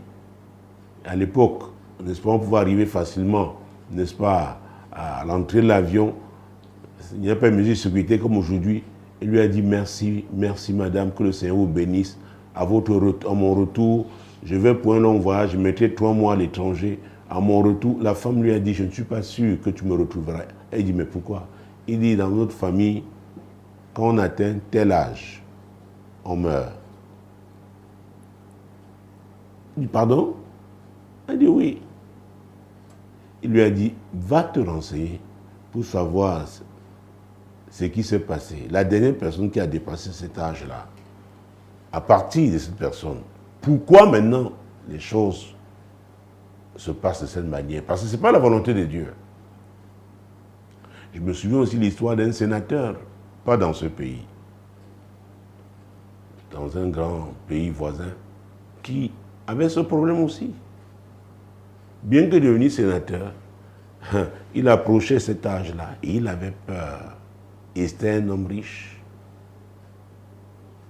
À l'époque, n'est-ce pas, on pouvait arriver facilement, n'est-ce pas, à l'entrée de l'avion Il n'y a pas de mesure de sécurité comme aujourd'hui. Il lui a dit merci, merci madame, que le Seigneur vous bénisse. À mon retour, je vais pour un long voyage, je mettrai 3 mois à l'étranger. À mon retour, la femme lui a dit, je ne suis pas sûr que tu me retrouveras. Elle dit, mais pourquoi? Il dit, dans notre famille, quand on atteint tel âge, on meurt. Il dit, pardon? Elle dit, oui. Il lui a dit, va te renseigner pour savoir ce qui s'est passé. La dernière personne qui a dépassé cet âge-là, à partir de cette personne, pourquoi maintenant les choses se passent de cette manière? Parce que ce n'est pas la volonté de Dieu. Je me souviens aussi de l'histoire d'un sénateur, pas dans ce pays, dans un grand pays voisin, qui avait ce problème aussi. Bien que devenu sénateur, il approchait cet âge-là et il avait peur. Et c'était un homme riche.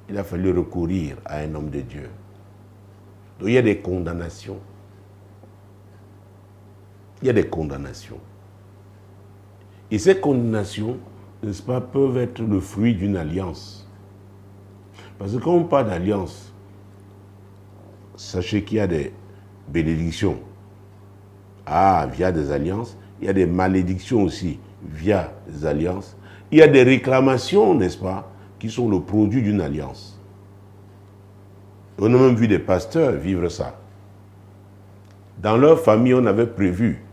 Il a fallu recourir à un homme de Dieu. Donc il y a des condamnations. Il y a des condamnations. Et ces condamnations, n'est-ce pas, peuvent être le fruit d'une alliance. Parce que quand on parle d'alliance, sachez qu'il y a des bénédictions. Via des alliances. Il y a des malédictions aussi via des alliances. Il y a des réclamations, n'est-ce pas, qui sont le produit d'une alliance. On a même vu des pasteurs vivre ça. Dans leur famille, on avait prévu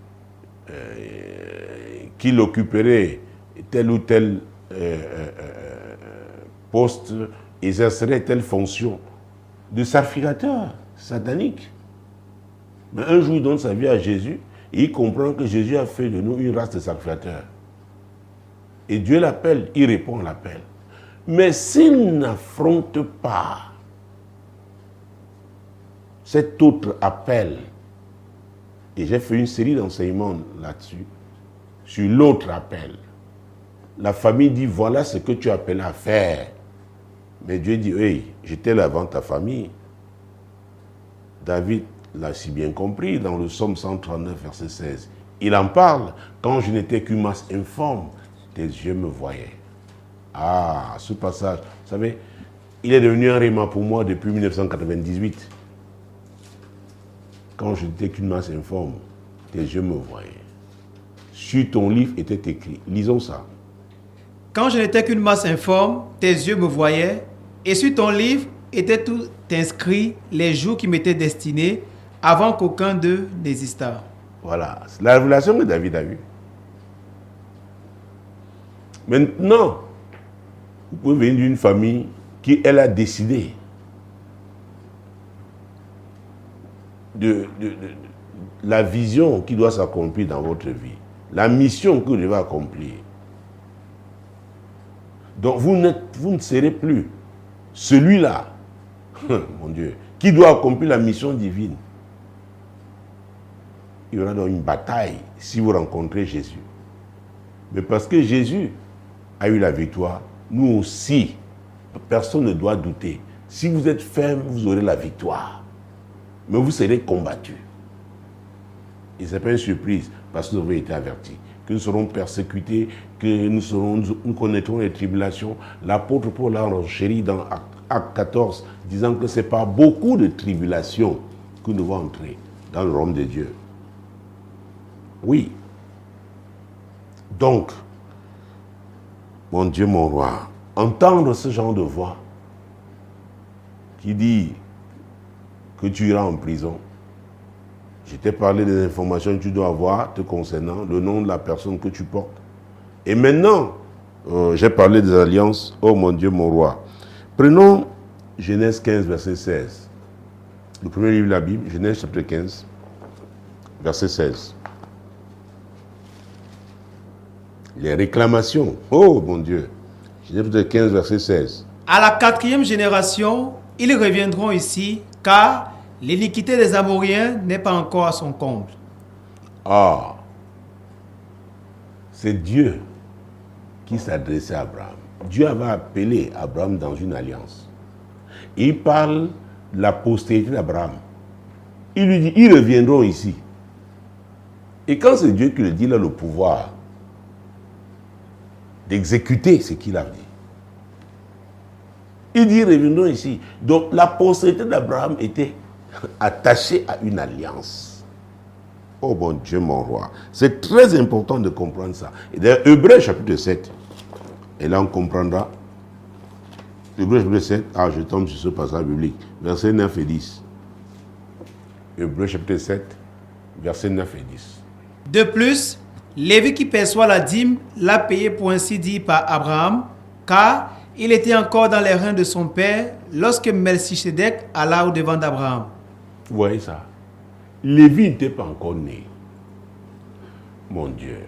qu'il occuperait tel ou tel poste, exercerait telle fonction de sacrificateur satanique. Mais un jour, il donne sa vie à Jésus et il comprend que Jésus a fait de nous une race de sacrificateurs. Et Dieu l'appelle, il répond à l'appel. Mais s'il n'affronte pas cet autre appel, et j'ai fait une série d'enseignements là-dessus, sur l'autre appel, la famille dit, voilà ce que tu appelles à faire. Mais Dieu dit, hey, j'étais là avant ta famille. David l'a si bien compris dans le psaume 139, verset 16. Il en parle. Quand je n'étais qu'une masse informe, tes yeux me voyaient. Ce passage, vous savez, il est devenu un rhéma pour moi depuis 1998. Quand je n'étais qu'une masse informe, tes yeux me voyaient. Sur ton livre était écrit. Lisons ça. Quand je n'étais qu'une masse informe, tes yeux me voyaient, et sur ton livre était tout inscrit les jours qui m'étaient destinés, avant qu'aucun d'eux n'existât. Voilà, c'est la révélation que David a eue. Maintenant, vous pouvez venir d'une famille qui, elle, a décidé de la vision qui doit s'accomplir dans votre vie, la mission que vous devez accomplir. Donc, vous ne serez plus celui-là, mon Dieu, qui doit accomplir la mission divine. Il y aura donc une bataille si vous rencontrez Jésus. Mais parce que Jésus a eu la victoire, nous aussi, personne ne doit douter. Si vous êtes ferme, vous aurez la victoire. Mais vous serez combattus. Et ce n'est pas une surprise, parce que nous avons été avertis, que nous serons persécutés, que nous connaîtrons les tribulations. L'apôtre Paul a renchéri dans Acte 14, disant que ce n'est pas beaucoup de tribulations que nous devons entrer dans le royaume de Dieu. Oui. Donc, mon Dieu, mon roi, entendre ce genre de voix qui dit que tu iras en prison. Je t'ai parlé des informations que tu dois avoir te concernant, le nom de la personne que tu portes. Et maintenant, j'ai parlé des alliances. Oh mon Dieu, mon roi. Prenons Genèse 15, verset 16. Le premier livre de la Bible, Genèse chapitre 15, verset 16. Les réclamations. Oh mon Dieu. Genèse 15, verset 16. À la 4e génération, ils reviendront ici, car l'iniquité des Amoriens n'est pas encore à son comble. C'est Dieu qui s'adressait à Abraham. Dieu avait appelé Abraham dans une alliance. Il parle de la postérité d'Abraham. Il lui dit, ils reviendront ici. Et quand c'est Dieu qui le dit, il a le pouvoir d'exécuter ce qu'il a dit. Il dit, revenons ici. Donc la postérité d'Abraham était attachée à une alliance. Oh mon Dieu, mon roi. C'est très important de comprendre ça. Et d'ailleurs, Hébreux chapitre 7, et là on comprendra. Hébreux chapitre 7, je tombe sur ce passage biblique, versets 9 et 10. Hébreux chapitre 7, versets 9 et 10. De plus, Lévi qui perçoit la dîme l'a payé pour ainsi dire par Abraham, car il était encore dans les reins de son père lorsque Melchisedec alla au-devant d'Abraham. Vous voyez ça? Lévi n'était pas encore né. Mon Dieu.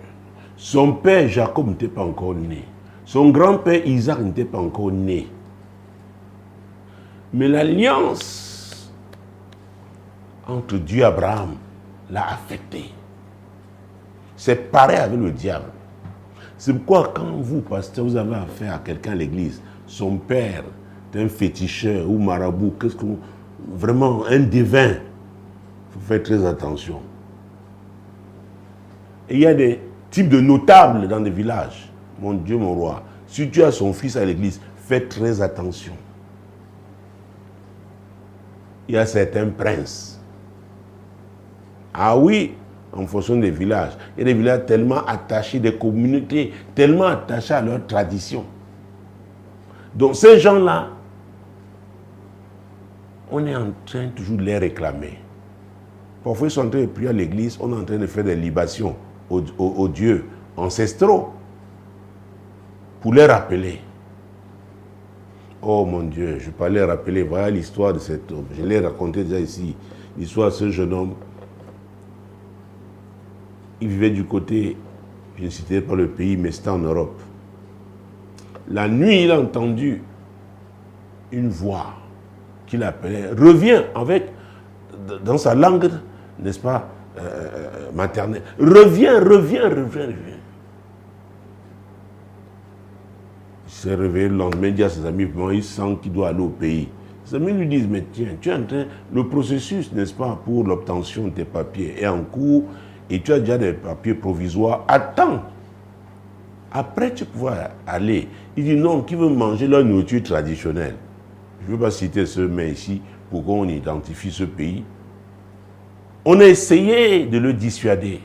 Son père Jacob n'était pas encore né. Son grand-père Isaac n'était pas encore né. Mais l'alliance entre Dieu et Abraham l'a affecté. C'est pareil avec le diable. C'est pourquoi quand vous, pasteur, vous avez affaire à quelqu'un à l'église, son père est un féticheur ou marabout, vraiment un divin, il faut faire très attention. Et il y a des types de notables dans des villages. Mon Dieu, mon roi, si tu as son fils à l'église, fais très attention. Il y a certains princes. Ah oui, en fonction des villages. Il y a des villages tellement attachés, des communautés tellement attachées à leur tradition. Donc ces gens-là, on est en train toujours de les réclamer. Parfois ils sont en train de prier à l'église, on est en train de faire des libations aux dieux ancestraux pour les rappeler. Oh mon Dieu, je ne vais pas les rappeler. Voilà l'histoire de cet homme. Je l'ai raconté déjà ici. L'histoire de ce jeune homme. Il vivait du côté, je ne citerai pas le pays, mais c'était en Europe. La nuit, il a entendu une voix qui l'appelait. Reviens avec, dans sa langue, n'est-ce pas, maternelle. Reviens. Il s'est réveillé le lendemain, il dit à ses amis, il sent qu'il doit aller au pays. Ses amis lui disent, mais tiens, tu es en train, le processus, n'est-ce pas, pour l'obtention de tes papiers est en cours et tu as déjà des papiers provisoires. Attends. Après, tu pourras aller. Il dit, non, qui veut manger leur nourriture traditionnelle? Je ne veux pas citer ce mais ici pour qu'on identifie ce pays. On a essayé de le dissuader.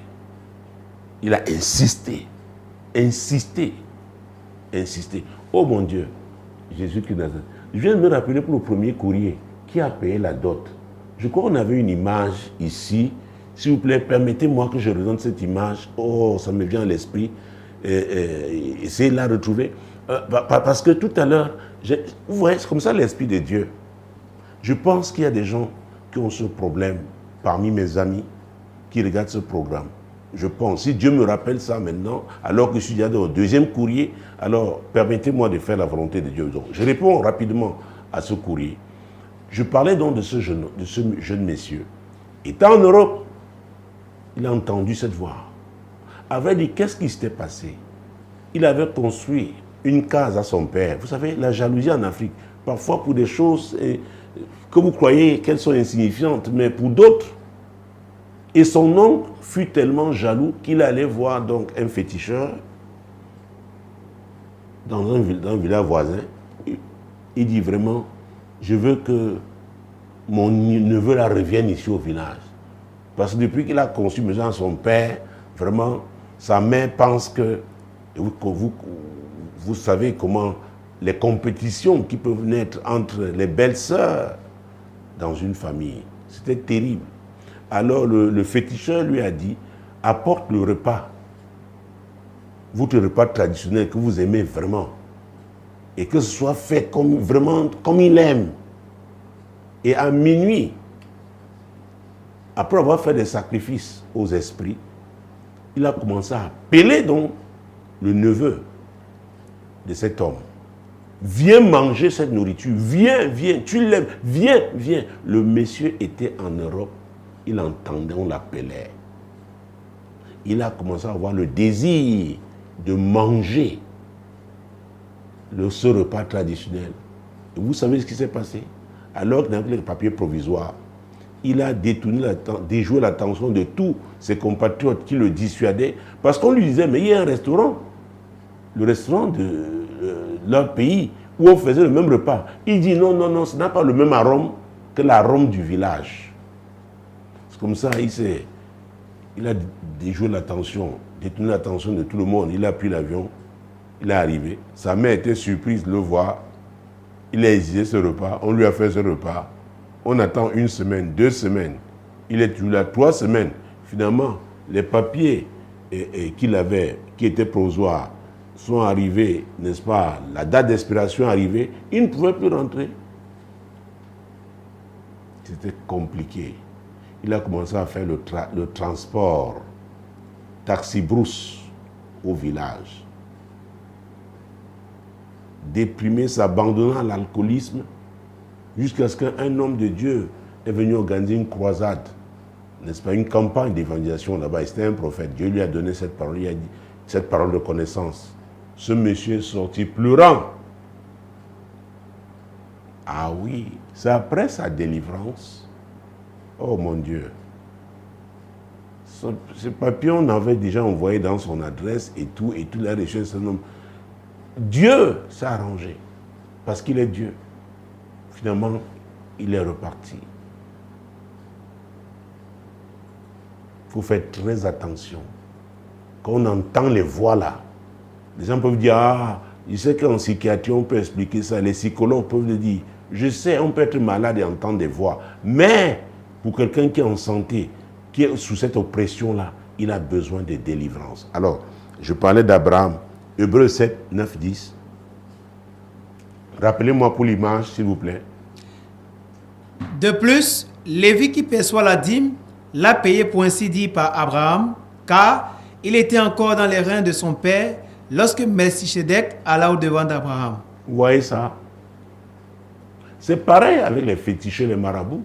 Il a insisté. Oh mon Dieu, Jésus-Christ Nazareth. Je viens de me rappeler pour le premier courrier qui a payé la dot. Je crois qu'on avait une image ici. S'il vous plaît, permettez-moi que je regarde cette image. Oh, ça me vient à l'esprit. Essayez de la retrouver. Parce que tout à l'heure, vous voyez, c'est comme ça l'Esprit de Dieu. Je pense qu'il y a des gens qui ont ce problème parmi mes amis qui regardent ce programme. Je pense, si Dieu me rappelle ça maintenant, alors que je suis déjà dans le deuxième courrier, alors permettez-moi de faire la volonté de Dieu. Donc, je réponds rapidement à ce courrier. Je parlais donc de ce jeune monsieur. Étant en Europe, il a entendu cette voix. Avait dit, qu'est-ce qui s'était passé? Il avait construit une case à son père. Vous savez, la jalousie en Afrique, parfois pour des choses que vous croyez qu'elles sont insignifiantes, mais pour d'autres. Et son oncle fut tellement jaloux qu'il allait voir donc un féticheur dans un village voisin. Il dit vraiment, je veux que mon neveu là revienne ici au village. Parce que depuis qu'il a conçu maintenant son père, vraiment, sa mère pense que vous savez comment les compétitions qui peuvent naître entre les belles-sœurs dans une famille. C'était terrible. Alors le féticheur lui a dit, apporte le repas, votre repas traditionnel que vous aimez vraiment, et que ce soit fait vraiment comme il aime. Et à minuit, après avoir fait des sacrifices aux esprits, il a commencé à appeler donc le neveu de cet homme. Viens manger cette nourriture, viens, tu l'aimes, viens. Le monsieur était en Europe. Il entendait, on l'appelait. Il a commencé à avoir le désir de manger ce repas traditionnel. Et vous savez ce qui s'est passé? Alors qu'il avait les papiers provisoires, il a déjoué l'attention de tous ses compatriotes qui le dissuadaient, parce qu'on lui disait, mais il y a un restaurant. le restaurant de leur pays où on faisait le même repas. Il dit non, non, non, ce n'a pas le même arôme que l'arôme du village. C'est comme ça, il a déjoué l'attention, détourné l'attention de tout le monde. Il a pris l'avion, il est arrivé. Sa mère était surprise de le voir. Il a exigé ce repas, on lui a fait ce repas. On attend 1 semaine, 2 semaines. Il est toujours là 3 semaines. Finalement, les papiers qu'il avait, qui étaient provisoires, sont arrivés, n'est-ce pas, la date d'expiration est arrivée, il ne pouvait plus rentrer. C'était compliqué. Il a commencé à faire le transport taxi-brousse au village. Déprimé, s'abandonnant à l'alcoolisme, jusqu'à ce qu'un homme de Dieu est venu organiser une croisade, n'est-ce pas, une campagne d'évangélisation là-bas. C'était un prophète. Dieu lui a donné cette parole, il a dit, cette parole de connaissance. Ce monsieur est sorti pleurant. Ah oui, c'est après sa délivrance. Oh mon Dieu. Ce papier, on avait déjà envoyé dans son adresse et tout l'a reçu ce nom. Dieu s'est arrangé, parce qu'il est Dieu. Finalement, il est reparti. Il faut faire très attention. Quand on entend les voix là, les gens peuvent dire, ah, je sais qu'en psychiatrie, on peut expliquer ça. Les psychologues peuvent le dire. Je sais, on peut être malade et entendre des voix. Mais, pour quelqu'un qui est en santé, qui est sous cette oppression-là, il a besoin de délivrance. Alors, je parlais d'Abraham. Hébreux 7, 9, 10. Rappelez-moi pour l'image, s'il vous plaît. De plus, Lévi qui perçoit la dîme l'a payé pour ainsi dire par Abraham, car il était encore dans les reins de son père lorsque Melchisedec alla au-devant d'Abraham. Vous voyez ça? C'est pareil avec les féticheurs, les marabouts.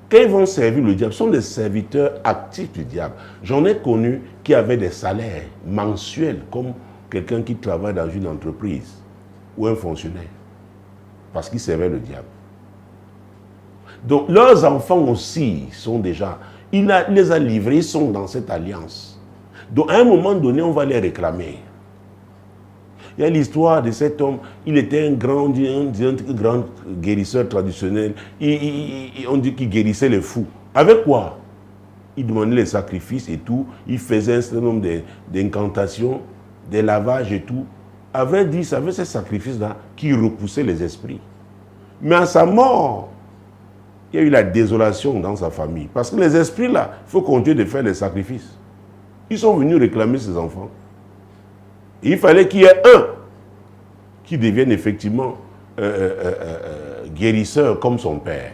Quand ils vont servir le diable, ce sont des serviteurs actifs du diable. J'en ai connu qui avaient des salaires mensuels, comme quelqu'un qui travaille dans une entreprise ou un fonctionnaire, parce qu'ils servaient le diable. Donc leurs enfants aussi sont déjà, il les a livrés, ils sont dans cette alliance. Donc à un moment donné, on va les réclamer. Il y a l'histoire de cet homme, il était un grand guérisseur traditionnel. On dit qu'il guérissait les fous. Avec quoi? Il demandait les sacrifices et tout. Il faisait un certain nombre d'incantations, des lavages et tout. À vrai dire, c'est avec ces sacrifices-là qui repoussaient les esprits. Mais à sa mort, il y a eu la désolation dans sa famille. Parce que les esprits-là, il faut continuer de faire les sacrifices. Ils sont venus réclamer ses enfants. Et il fallait qu'il y ait un qui devienne effectivement guérisseur comme son père.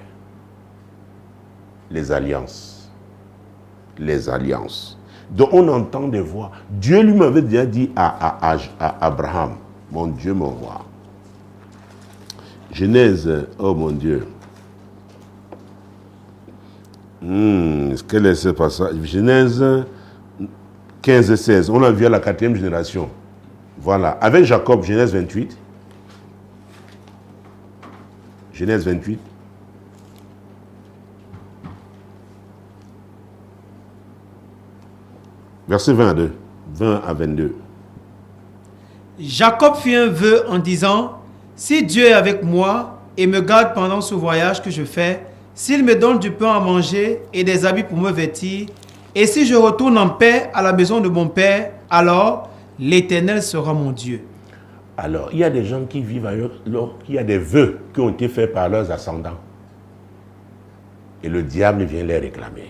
Les alliances. Les alliances. Donc on entend des voix. Dieu lui m'avait déjà dit à Abraham, mon Dieu m'envoie. Genèse, oh mon Dieu. Quel est ce passage? Genèse 15 et 16. On l'a vu à la 4e génération. Voilà. Avec Jacob, Genèse 28. Genèse 28. Verset 20 à 22. Jacob fit un vœu en disant, si Dieu est avec moi et me garde pendant ce voyage que je fais, s'il me donne du pain à manger et des habits pour me vêtir, et si je retourne en paix à la maison de mon père, alors l'Éternel sera mon Dieu. Alors, il y a des gens qui vivent ailleurs, il y a des vœux qui ont été faits par leurs ascendants. Et le diable vient les réclamer.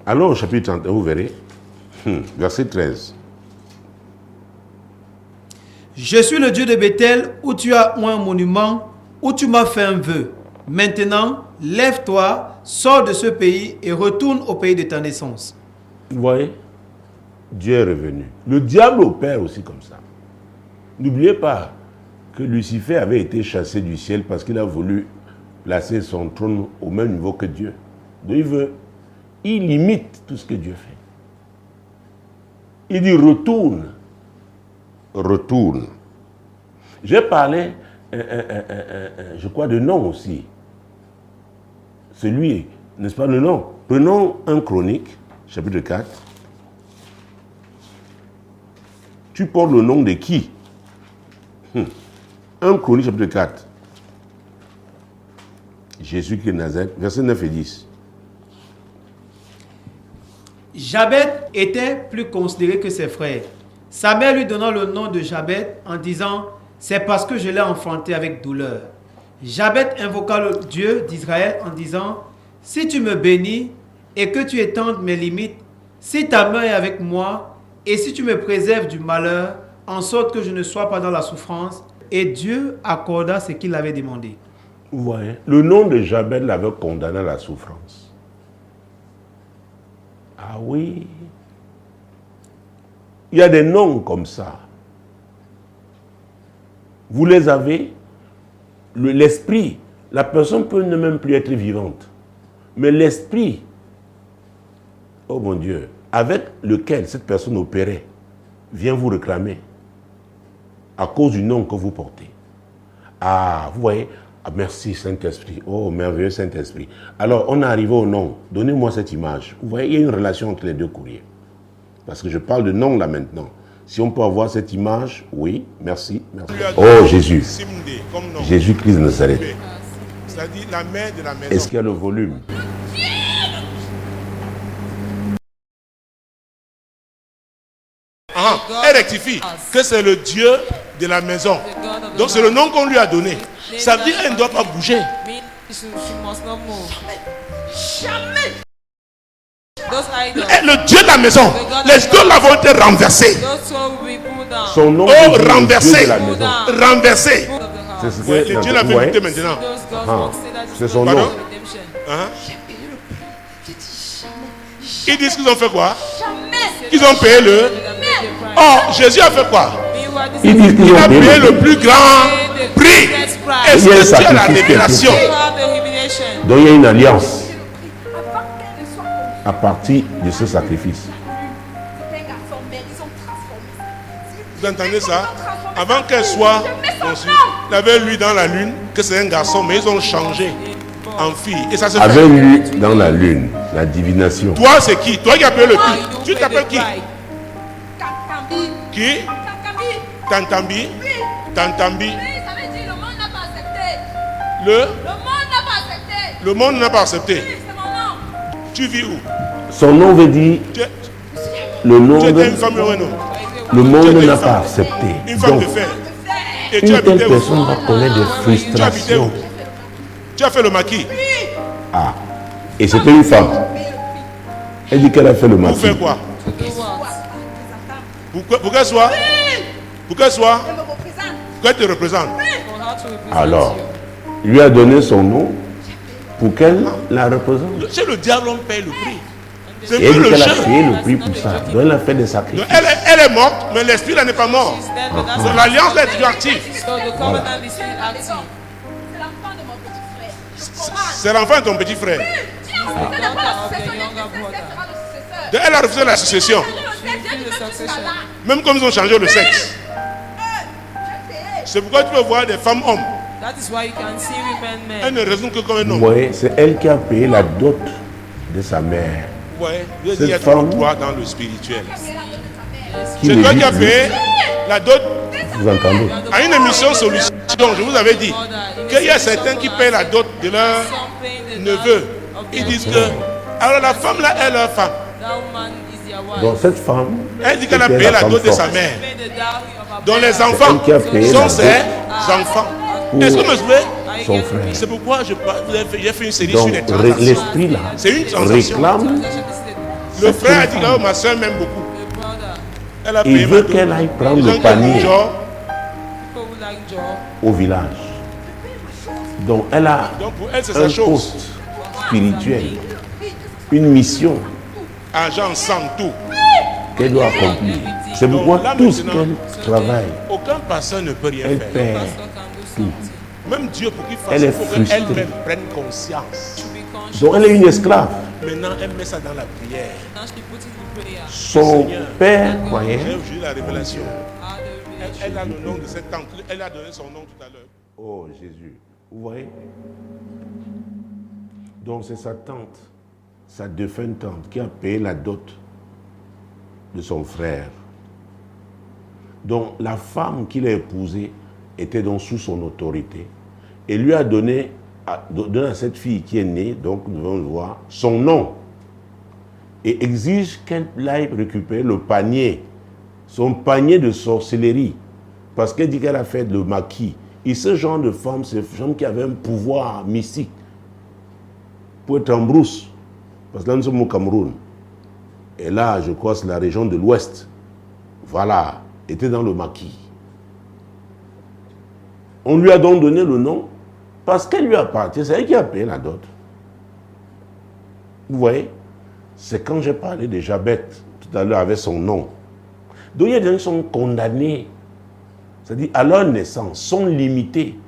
Alors, au chapitre 31, vous verrez, verset 13. Je suis le Dieu de Bethel, où tu as un monument, où tu m'as fait un vœu. Maintenant, lève-toi, sors de ce pays et retourne au pays de ta naissance. Vous voyez, Dieu est revenu. Le diable opère aussi comme ça. N'oubliez pas que Lucifer avait été chassé du ciel parce qu'il a voulu placer son trône au même niveau que Dieu. Donc il imite tout ce que Dieu fait. Il dit retourne. Retourne. J'ai parlé, je crois, de nom aussi. Celui, n'est-ce pas le nom? Prenons 1 Chronique, chapitre 4. Tu portes le nom de qui? 1 Chronique chapitre 4. Jésus-Christ de Nazareth, versets 9 et 10. Jabet était plus considéré que ses frères. Sa mère lui donna le nom de Jabet en disant « C'est parce que je l'ai enfanté avec douleur ». Jabet invoqua le Dieu d'Israël en disant « Si tu me bénis et que tu étendes mes limites, si ta main est avec moi et si tu me préserves du malheur, en sorte que je ne sois pas dans la souffrance. » Et Dieu accorda ce qu'il avait demandé. Vous voyez, le nom de Jabet l'avait condamné à la souffrance. Ah oui. Il y a des noms comme ça. Vous les avez, l'esprit, la personne peut ne même plus être vivante. Mais l'esprit, oh mon Dieu, avec lequel cette personne opérait, vient vous réclamer à cause du nom que vous portez. Ah, vous voyez, ah, merci Saint-Esprit, oh merveilleux Saint-Esprit. Alors, on est arrivé au nom. Donnez-moi cette image. Vous voyez, il y a une relation entre les deux courriers. Parce que je parle de nom là maintenant. Si on peut avoir cette image, oui, merci, merci. Oh Jésus, Jésus-Christ de Nazareth. C'est-à-dire la mère de la maison. Est-ce qu'il y a le volume? Elle rectifie que c'est le Dieu de la maison. Donc c'est le nom qu'on lui a donné. Ça veut dire qu'elle ne doit pas bouger. Jamais. Le Dieu de la maison, les deux l'avont été renversés. Son nom Oh, est renversé, Dieu de la maison. renversé. C'est ce que Ouais, le Dieu l'a ouais. vérité maintenant. Ah, c'est son Pardon? nom. Hein? J'ai dit jamais. Ils disent qu'ils ont fait quoi? Jamais. Qu'ils ont payé le... Oh, Jésus a fait quoi? Ils disent qu'ils Il a ont payé payé le plus grand prix. Est-ce Il y a un que tu as la sacrifice révélation? Donc il y a une alliance Avant qu'elle ne soit conçue, à partir de ce sacrifice. c'était un garçon, mais ils ont transformé. Vous entendez ça? Avant qu'elle soit conçue, il avait lu dans la lune que c'est un garçon, mais ils ont changé en fille. Et ça se Avait fait. lu dans la lune la divination. Toi, c'est qui? Toi qui as payé le prix. Tu t'appelles qui? Kakambi. Qui? Kakambi. Tantambi? Oui. Tantambi? Oui, ça veut dire le monde n'a pas accepté. Le Le monde n'a pas accepté. Le monde n'a pas accepté. Oui, c'est mon nom. Tu vis où? Son nom veut dire Tu es- le nom tu étais une de femme ou un homme? le monde Tu étais n'a une pas femme. accepté. Une femme Donc, de fer. Et tu une habitais telle où? personne va connaître des Tu habitais frustrations. où? Tu as fait le maquis. Ah, et c'était une femme. Elle dit qu'elle a fait le Pour maquis. faire quoi? Pour qu'elle soit? Pour qu'elle soit? Elle me représente. Qu'elle te représente? Alors, il lui a donné son nom pour qu'elle la représente. C'est le diable, on paye le prix. C'est Et elle que dit le qu'elle a jeu. payé le prix pour ça. Donc elle a fait des Donc, sacrifices. elle est morte, mais l'esprit là n'est pas mort. Donc, l'alliance là est toujours active. C'est l'enfant de mon petit frère. C'est l'enfant de ton petit frère. Dieu a refusé de prendre la succession. Quel sera le successeur? Donc, elle a refusé la succession. Même comme ils ont changé le sexe. C'est pourquoi tu peux voir des femmes hommes. That is why you can see women Elles men. ne raisonnent que comme un Vous homme. voyez, c'est elle qui a payé la dot de sa mère. Ouais, je Cette dis être femme- toi dans le spirituel. Qui C'est le toi dit, qui as payé la dot. vous entendez? À une émission Solution, je vous avais dit qu'il y a certains qui payent la dot de leur neveu. Ils disent que, alors la femme là est leur femme. That woman is their wife. Donc cette femme, Elle dit qu'elle a était payé la femme dot de sa forte. mère. Pay the dowry of her Donc les parents. enfants elle qui a payé la sont dot ses enfants. pour Est-ce que vous me suivez? son frère. C'est pourquoi j'ai fait une série Donc sur les transactions. l'esprit là C'est une transaction. réclame, Le frère a dit que ma soeur m'aime beaucoup. Elle a payé il ma veut dot. qu'elle aille prendre Les gens le qui panier ont genre, People who like job. au village. Donc elle a donc pour elle c'est un sa chose. poste spirituel, une mission Argent, sang, tout. qu'elle doit accomplir. C'est pourquoi Donc là, tout ce maintenant, qu'elle travaille, Aucun pasteur ne peut rien elle faire. perd. Pastor can do something. Même Dieu pour qu'il fasse, Elle est il faut frustrée. qu'elle-même prenne conscience. To be conscious. Donc elle est une esclave. Maintenant, elle met ça dans la prière. Now she put it in prayer. Son père J'ai croyait. eu la révélation. How the Elle a le nom de cette tante. Elle a donné son nom tout à l'heure. Oh Jésus, vous voyez? Donc c'est sa tante, sa défunte tante, qui a payé la dot de son frère. Donc la femme qu'il a épousée était donc sous son autorité et lui a donné à cette fille qui est née, donc nous devons le voir, son nom. Et exige qu'elle aille récupérer le panier, son panier de sorcellerie, parce qu'elle dit qu'elle a fait le maquis. Et ce genre de femme, c'est une femme qui avait un pouvoir mystique pour être en brousse. Parce que là, nous sommes au Cameroun. Et là, je crois que c'est la région de l'Ouest. Voilà, était dans le maquis. On lui a donc donné le nom parce qu'elle lui appartient. C'est elle qui a payé la dot. Vous voyez? C'est quand j'ai parlé de Jabet tout à l'heure avec son nom. Donc il y a des gens qui sont condamnés. C'est-à-dire à leur naissance, sont limités.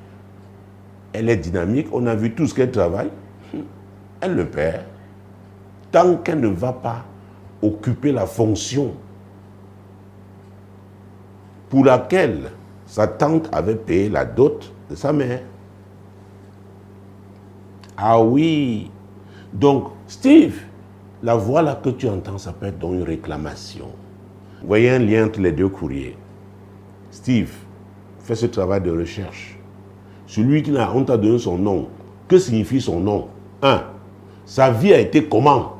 Elle est dynamique, on a vu tout ce qu'elle travaille. Elle le perd. Tant qu'elle ne va pas occuper la fonction pour laquelle sa tante avait payé la dot de sa mère. Ah oui. Donc, Steve, la voix là que tu entends, ça peut être donc une réclamation. Vous voyez un lien entre les deux courriers. Steve, fais ce travail de recherche. Celui qui on t'a donné son nom. Que signifie son nom? 1. Sa vie a été comment?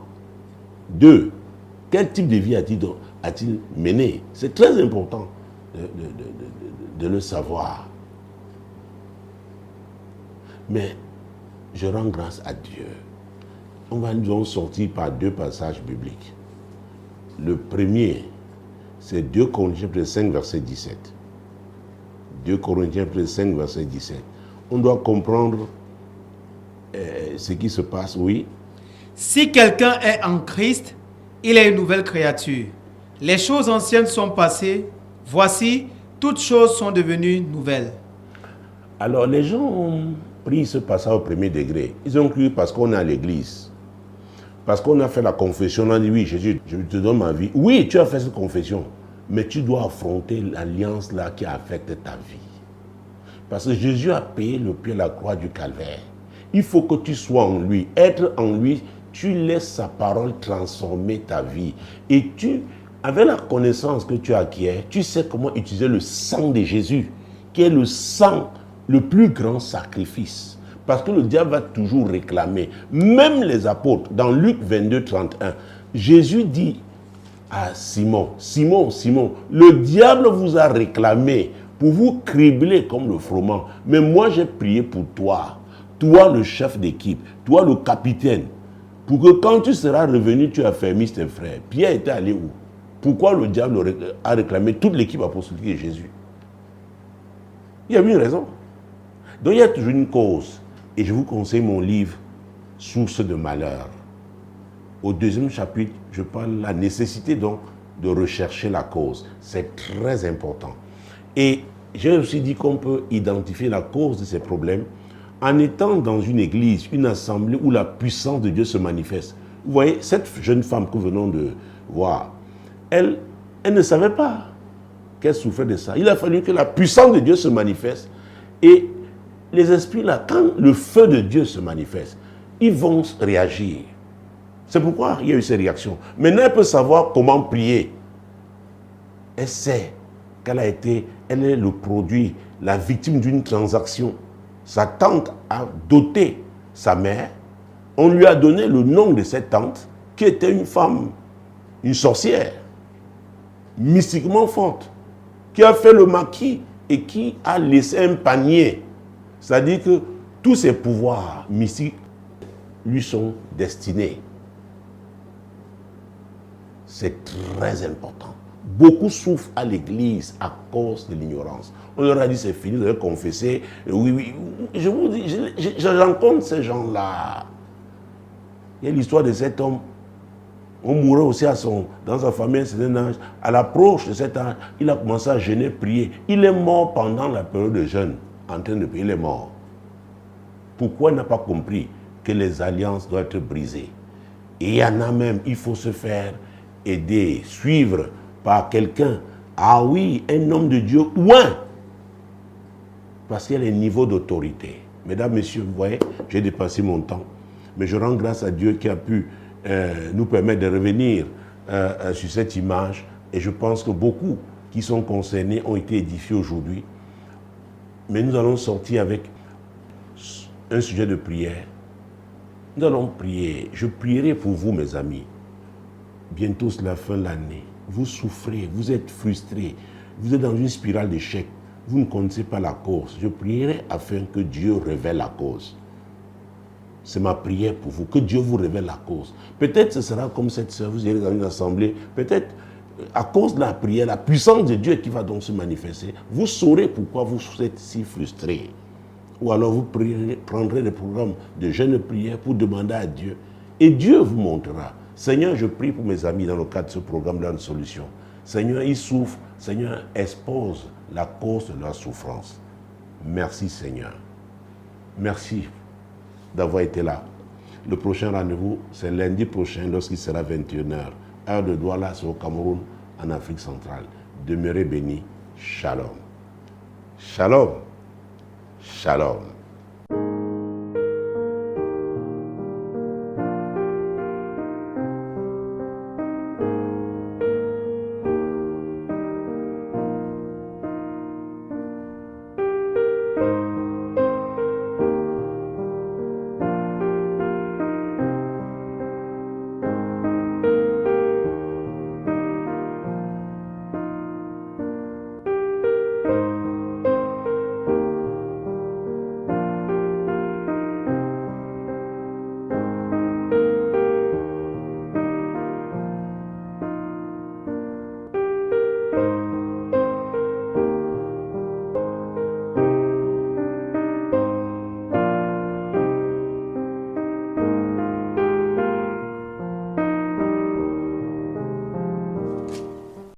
2. Quel type de vie a-t-il mené? C'est très important de le savoir. Mais je rends grâce à Dieu. On va nous en sortir par 2 passages bibliques. Le premier, c'est 2 Corinthiens 5, verset 17. 2 Corinthiens 5, verset 17. On doit comprendre ce qui se passe, oui. Si quelqu'un est en Christ, il est une nouvelle créature. Les choses anciennes sont passées. Voici, toutes choses sont devenues nouvelles. Alors, les gens ont pris ce passage au premier degré. Ils ont cru parce qu'on est à l'église. Parce qu'on a fait la confession, on a dit, oui, Jésus, je te donne ma vie. Oui, tu as fait cette confession. Mais tu dois affronter l'alliance là qui affecte ta vie. Parce que Jésus a payé le prix à la croix du calvaire. Il faut que tu sois en lui. Être en lui, tu laisses sa parole transformer ta vie. Et tu, avec la connaissance que tu acquiers, tu sais comment utiliser le sang de Jésus, qui est le sang, le plus grand sacrifice. Parce que le diable va toujours réclamer. Même les apôtres, dans Luc 22, 31, Jésus dit à Simon, Simon, Simon, le diable vous a réclamé pour vous cribler comme le froment. Mais moi, j'ai prié pour toi. Toi, le chef d'équipe, toi, le capitaine, pour que quand tu seras revenu, tu affermisses tes frères. Pierre était allé où? Pourquoi le diable a réclamé toute l'équipe apostolique de Jésus? Il y a une raison. Donc il y a toujours une cause. Et je vous conseille mon livre, Source de malheur. Au 2e chapitre, je parle de la nécessité donc de rechercher la cause. C'est très important. Et j'ai aussi dit qu'on peut identifier la cause de ces problèmes en étant dans une église, une assemblée où la puissance de Dieu se manifeste. Vous voyez, cette jeune femme que nous venons de voir, elle ne savait pas qu'elle souffrait de ça. Il a fallu que la puissance de Dieu se manifeste. Et les esprits là, quand le feu de Dieu se manifeste, ils vont réagir. C'est pourquoi il y a eu ces réactions. Maintenant, elle peut savoir comment prier. Elle sait qu'elle est le produit, la victime d'une transaction. Sa tante a doté sa mère. On lui a donné le nom de cette tante, qui était une femme, une sorcière, mystiquement forte, qui a fait le maquis et qui a laissé un panier. C'est-à-dire que tous ses pouvoirs mystiques lui sont destinés. C'est très important. Beaucoup souffrent à l'église à cause de l'ignorance. On leur a dit c'est fini, vous avez confessé. Oui, oui. Je vous dis, je rencontre ces gens-là. Il y a l'histoire de cet homme. On mourait aussi dans sa famille à un certain âge. À l'approche de cet âge, il a commencé à jeûner, prier. Il est mort pendant la période de jeûne. En train de prier, il est mort. Pourquoi il n'a pas compris que les alliances doivent être brisées? Et il y en a même, il faut se faire aider, suivre par quelqu'un. Ah oui, un homme de Dieu ou un. Parce qu'il y a les niveaux d'autorité. Mesdames, messieurs, vous voyez, j'ai dépassé mon temps. Mais je rends grâce à Dieu qui a pu nous permettre de revenir sur cette image. Et je pense que beaucoup qui sont concernés ont été édifiés aujourd'hui. Mais nous allons sortir avec un sujet de prière. Nous allons prier. Je prierai pour vous, mes amis. Bientôt, c'est la fin de l'année. Vous souffrez, vous êtes frustrés, vous êtes dans une spirale d'échec. Vous ne connaissez pas la cause. Je prierai afin que Dieu révèle la cause. C'est ma prière pour vous, que Dieu vous révèle la cause. Peut-être ce sera comme cette sœur, vous irez dans une assemblée, peut-être à cause de la prière, la puissance de Dieu qui va donc se manifester, vous saurez pourquoi vous êtes si frustrés. Ou alors vous prendrez des programmes de jeûne de prière pour demander à Dieu. Et Dieu vous montrera. Seigneur, je prie pour mes amis dans le cadre de ce programme de la solution. Seigneur, ils souffrent. Seigneur, expose la cause de leur souffrance. Merci Seigneur. Merci d'avoir été là. Le prochain rendez-vous, c'est lundi prochain lorsqu'il sera 21h. Heure de Douala, c'est au Cameroun, en Afrique centrale. Demeurez bénis. Shalom. Shalom. Shalom.